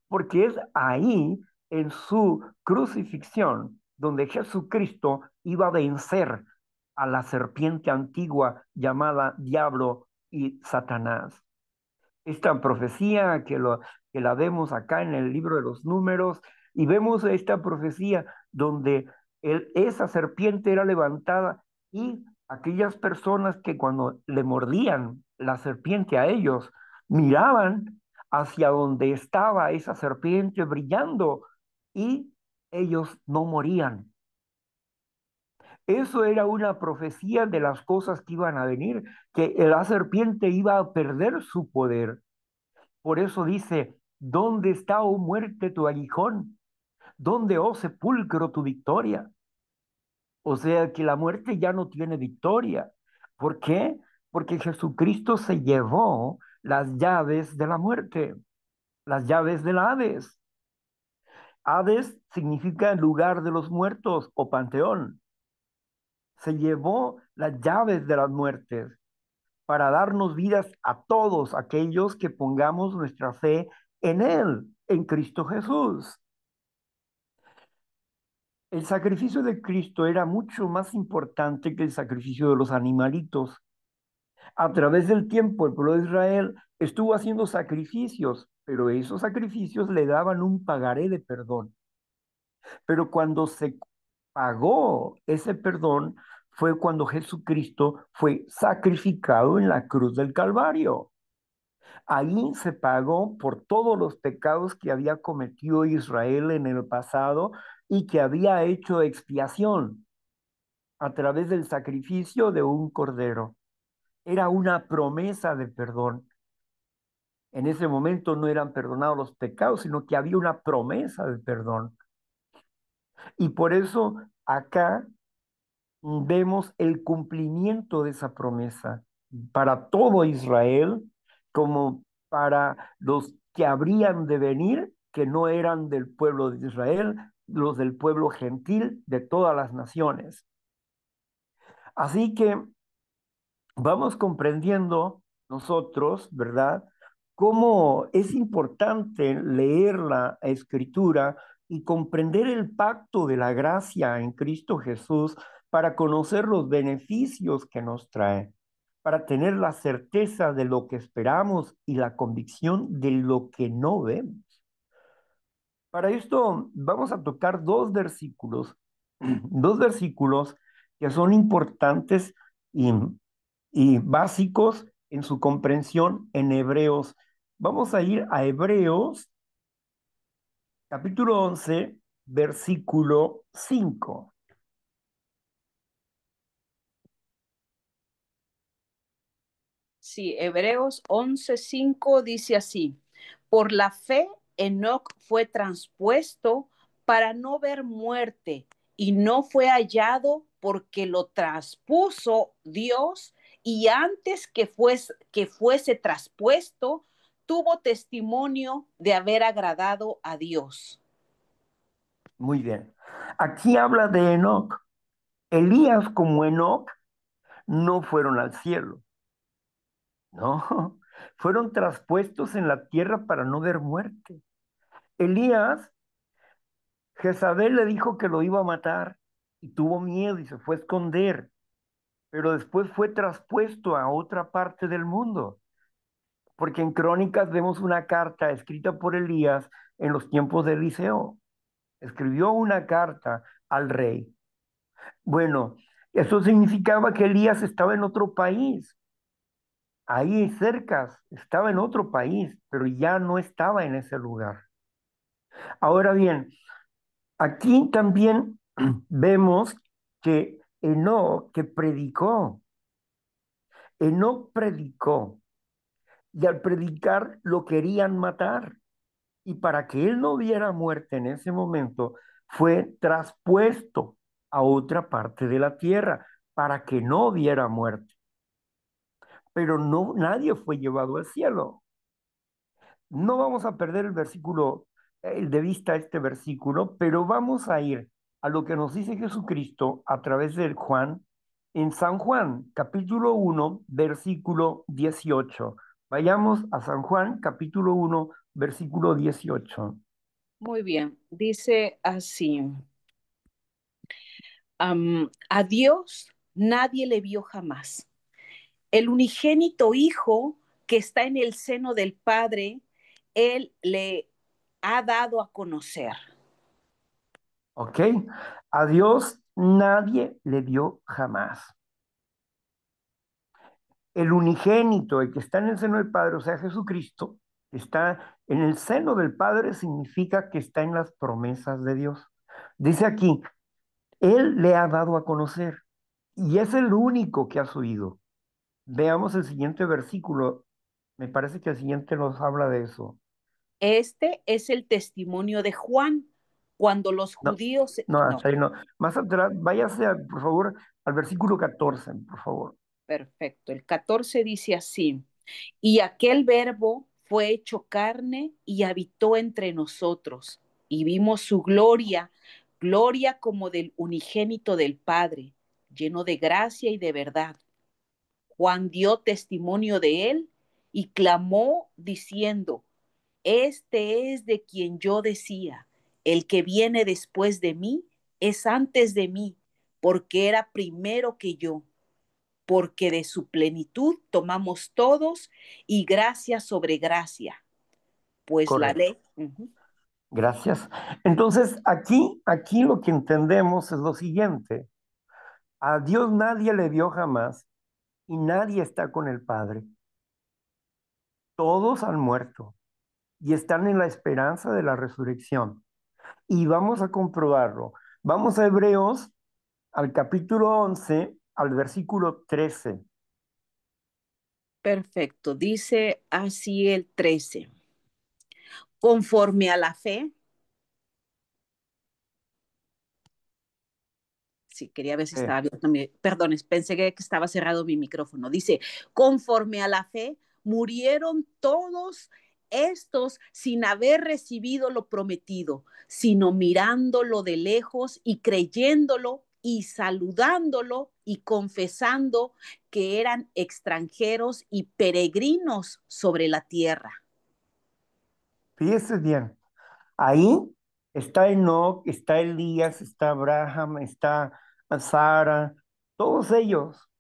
Porque es ahí, en su crucifixión, donde Jesucristo iba a vencer a la serpiente antigua llamada Diablo y Satanás. Esta profecía que la vemos acá en el libro de los Números, y vemos esta profecía donde esa serpiente era levantada y aquellas personas que cuando le mordían la serpiente a ellos, miraban hacia donde estaba esa serpiente brillando y ellos no morían. Eso era una profecía de las cosas que iban a venir, que la serpiente iba a perder su poder. Por eso dice, ¿dónde está, oh muerte, tu aguijón? ¿Dónde, oh sepulcro, tu victoria? O sea que la muerte ya no tiene victoria. ¿Por qué? Porque Jesucristo se llevó las llaves de la muerte, las llaves del Hades. Hades significa lugar de los muertos o panteón. Se llevó las llaves de las muertes para darnos vidas a todos aquellos que pongamos nuestra fe en Él, en Cristo Jesús. El sacrificio de Cristo era mucho más importante que el sacrificio de los animalitos. A través del tiempo, el pueblo de Israel estuvo haciendo sacrificios, pero esos sacrificios le daban un pagaré de perdón. Pero cuando se pagó ese perdón, fue cuando Jesucristo fue sacrificado en la cruz del Calvario. Ahí se pagó por todos los pecados que había cometido Israel en el pasado y que había hecho expiación a través del sacrificio de un cordero. Era una promesa de perdón. En ese momento no eran perdonados los pecados, sino que había una promesa de perdón. Y por eso acá vemos el cumplimiento de esa promesa para todo Israel, como para los que habrían de venir, que no eran del pueblo de Israel, los del pueblo gentil de todas las naciones. Así que vamos comprendiendo nosotros, ¿verdad? Cómo es importante leer la escritura y comprender el pacto de la gracia en Cristo Jesús para conocer los beneficios que nos trae, para tener la certeza de lo que esperamos y la convicción de lo que no vemos. Para esto vamos a tocar dos versículos que son importantes y básicos en su comprensión en Hebreos. Vamos a ir a Hebreos, capítulo 11, versículo 5. Sí, Hebreos 11:5 dice así: por la fe, Enoc fue transpuesto para no ver muerte y no fue hallado porque lo traspuso Dios, y antes que fuese traspuesto, tuvo testimonio de haber agradado a Dios. Muy bien. Aquí habla de Enoc. Elías como Enoc no fueron al cielo, no, fueron traspuestos en la tierra para no ver muerte. Elías, Jezabel le dijo que lo iba a matar y tuvo miedo y se fue a esconder, pero después fue traspuesto a otra parte del mundo, porque en Crónicas vemos una carta escrita por Elías en los tiempos de Eliseo. Escribió una carta al rey. Bueno, eso significaba que Elías estaba en otro país, ahí cerca, estaba en otro país, pero ya no estaba en ese lugar. Ahora bien, aquí también vemos que Enoc predicó, y al predicar lo querían matar, y para que él no viera muerte en ese momento, fue traspuesto a otra parte de la tierra, para que no viera muerte. Pero no, nadie fue llevado al cielo. No vamos a perder el versículo, el de vista este versículo, pero vamos a ir a lo que nos dice Jesucristo a través de Juan, en San Juan, capítulo 1, versículo 18. Vayamos a San Juan, capítulo 1, versículo 18. Muy bien, dice así, a Dios nadie le vio jamás. El unigénito Hijo que está en el seno del Padre, Él le ha dado a conocer. ¿Ok? A Dios nadie le vio jamás. El unigénito, el que está en el seno del Padre, o sea, Jesucristo, está en el seno del Padre, significa que está en las promesas de Dios. Dice aquí, Él le ha dado a conocer y es el único que has oído. Veamos el siguiente versículo. Me parece que el siguiente nos habla de eso. Este es el testimonio de Juan, cuando los No, judíos, no, no, hasta ahí no. Más atrás, váyase, por favor, al versículo 14, por favor. perfecto, el 14 dice así, y aquel verbo fue hecho carne y habitó entre nosotros, y vimos su gloria, gloria como del unigénito del Padre, lleno de gracia y de verdad. Juan dio testimonio de él y clamó diciendo, este es de quien yo decía, el que viene después de mí es antes de mí, porque era primero que yo, porque de su plenitud tomamos todos y gracia sobre gracia, pues la Correcto. ley. Uh-huh. Gracias. Entonces, aquí lo que entendemos es lo siguiente. A Dios nadie le vio jamás y nadie está con el Padre. Todos han muerto y están en la esperanza de la resurrección. Y vamos a comprobarlo. Vamos a Hebreos, al capítulo 11, al versículo 13. Perfecto, dice así el 13. Conforme a la fe, sí, quería ver si Eh, estaba abierto mi, perdón, pensé que estaba cerrado mi micrófono. Dice, conforme a la fe, murieron todos estos sin haber recibido lo prometido, sino mirándolo de lejos y creyéndolo y saludándolo y confesando que eran extranjeros y peregrinos sobre la tierra. Fíjese bien, ahí está Enoc, está Elías, está Abraham, está Sara, todos ellos.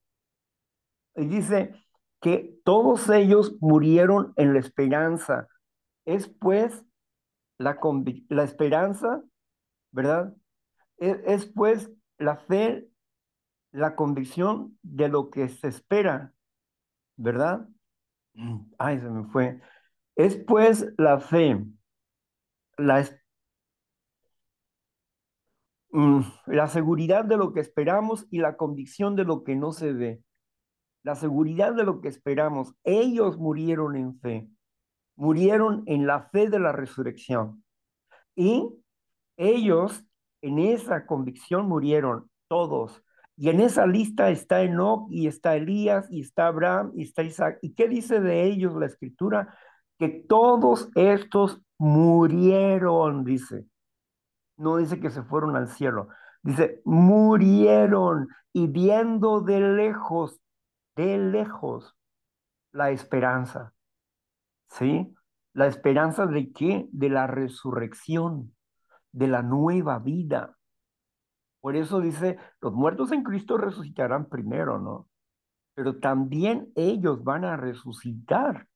Y dice que todos ellos murieron en la esperanza. Es pues la esperanza, ¿verdad? Es pues la fe, la convicción de lo que se espera, ¿verdad? Ay, se me fue. Es pues la fe, la, es- la seguridad de lo que esperamos y la convicción de lo que no se ve. La seguridad de lo que esperamos. Ellos murieron en fe, murieron en la fe de la resurrección. Y ellos en esa convicción murieron todos. Y en esa lista está Enoc y está Elías y está Abraham y está Isaac. ¿Y qué dice de ellos la escritura? Que todos estos murieron, dice. No dice que se fueron al cielo. Dice, murieron y viendo de lejos, la esperanza. ¿Sí? ¿La esperanza de qué? De la resurrección, de la nueva vida. Por eso dice, los muertos en Cristo resucitarán primero, ¿no? Pero también ellos van a resucitar,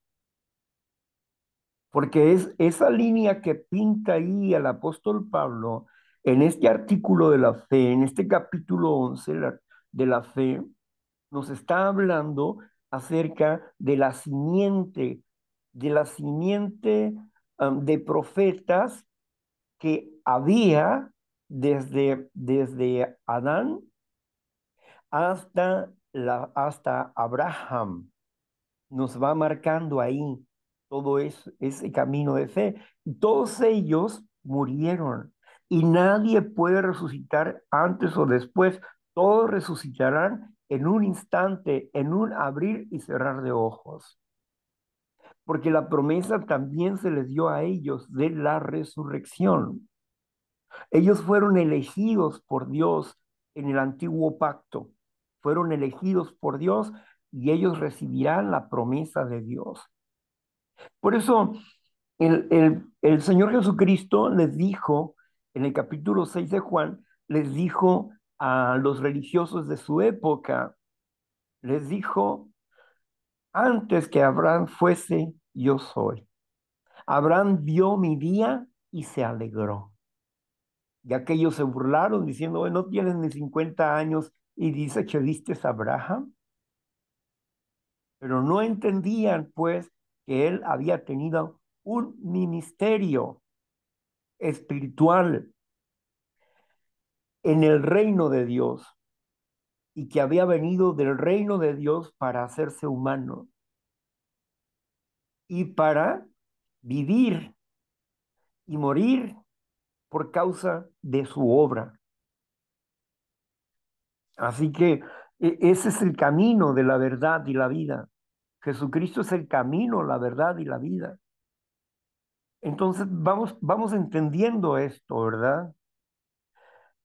porque es esa línea que pinta ahí el apóstol Pablo en este artículo de la fe, en este capítulo 11 de la fe, nos está hablando acerca de la simiente de profetas que había desde Adán hasta Abraham. Nos va marcando ahí todo ese camino de fe. Y todos ellos murieron y nadie puede resucitar antes o después. Todos resucitarán en un instante, en un abrir y cerrar de ojos, porque la promesa también se les dio a ellos de la resurrección. Ellos fueron elegidos por Dios en el antiguo pacto, fueron elegidos por Dios y ellos recibirán la promesa de Dios. Por eso el Señor Jesucristo les dijo, en el capítulo 6 de Juan, les dijo a los religiosos de su época, les dijo, antes que Abraham fuese, yo soy. Abraham vio mi día y se alegró. Y aquellos se burlaron diciendo, no tienes ni 50 años y dice que viste a Abraham. Pero no entendían pues que él había tenido un ministerio espiritual en el reino de Dios y que había venido del reino de Dios para hacerse humano y para vivir y morir por causa de su obra. Así que ese es el camino de la verdad y la vida. Jesucristo es el camino, la verdad y la vida. Entonces vamos entendiendo esto, ¿verdad?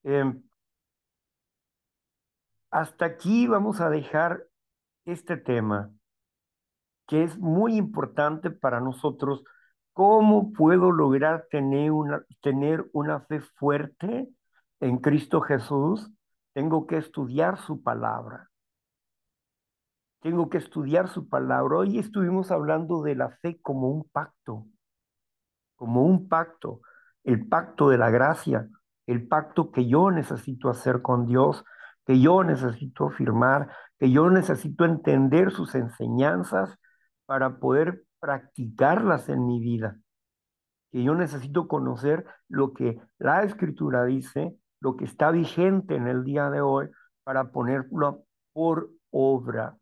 Eh, Hasta aquí vamos a dejar este tema, que es muy importante para nosotros. ¿Cómo puedo lograr tener una fe fuerte en Cristo Jesús? Tengo que estudiar su palabra. Tengo que estudiar su palabra. Hoy estuvimos hablando de la fe como un pacto, el pacto de la gracia, el pacto que yo necesito hacer con Dios, que yo necesito firmar, que yo necesito entender sus enseñanzas para poder practicarlas en mi vida, que yo necesito conocer lo que la Escritura dice, lo que está vigente en el día de hoy, para ponerlo por obra.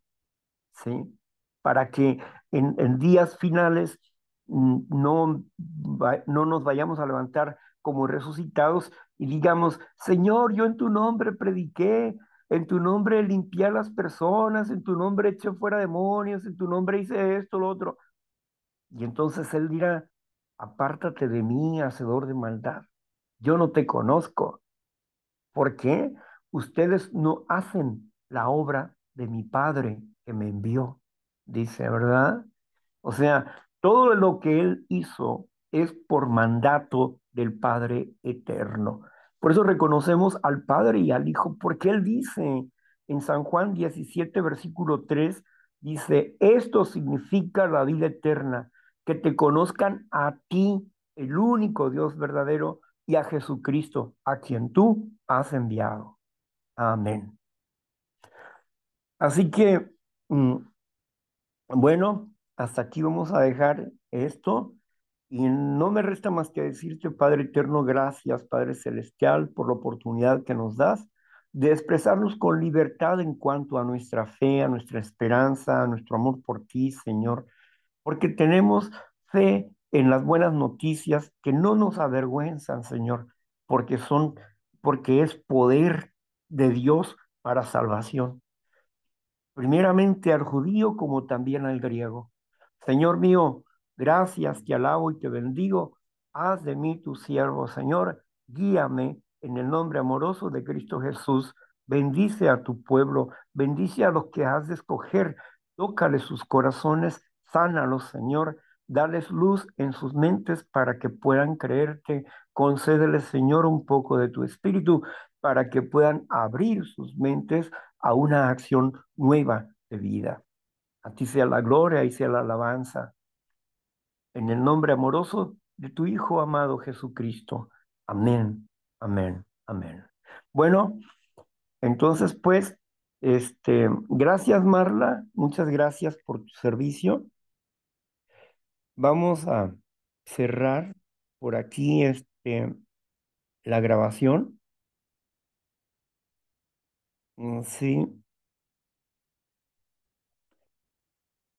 ¿Sí? Para que en días finales no nos vayamos a levantar como resucitados y digamos, Señor, yo en tu nombre prediqué, en tu nombre limpié a las personas, en tu nombre eché fuera demonios, en tu nombre hice esto, lo otro. Y entonces Él dirá, apártate de mí, hacedor de maldad. Yo no te conozco. ¿Por qué? Ustedes no hacen la obra de mi Padre que me envió, dice, ¿verdad? O sea, todo lo que Él hizo es por mandato del Padre eterno. Por eso reconocemos al Padre y al Hijo, porque Él dice en San Juan 17, versículo 3, dice, esto significa la vida eterna, que te conozcan a ti, el único Dios verdadero, y a Jesucristo, a quien tú has enviado. Amén. Así que, mm, bueno, hasta aquí vamos a dejar esto y no me resta más que decirte, Padre eterno, gracias, Padre celestial, por la oportunidad que nos das de expresarnos con libertad en cuanto a nuestra fe, a nuestra esperanza, a nuestro amor por ti, Señor, porque tenemos fe en las buenas noticias que no nos avergüenzan, Señor, porque porque es poder de Dios para salvación, primeramente al judío como también al griego. Señor mío, gracias, te alabo y te bendigo. Haz de mí tu siervo, Señor. Guíame en el nombre amoroso de Cristo Jesús. Bendice a tu pueblo, bendice a los que has de escoger. Tócale sus corazones, sánalos, Señor. Dales luz en sus mentes para que puedan creerte. Concédeles, Señor, un poco de tu espíritu para que puedan abrir sus mentes a una acción nueva de vida. A ti sea la gloria y sea la alabanza. En el nombre amoroso de tu Hijo amado Jesucristo. Amén, amén, amén. Bueno, entonces pues, gracias Marla, muchas gracias por tu servicio. Vamos a cerrar por aquí la grabación. Sí.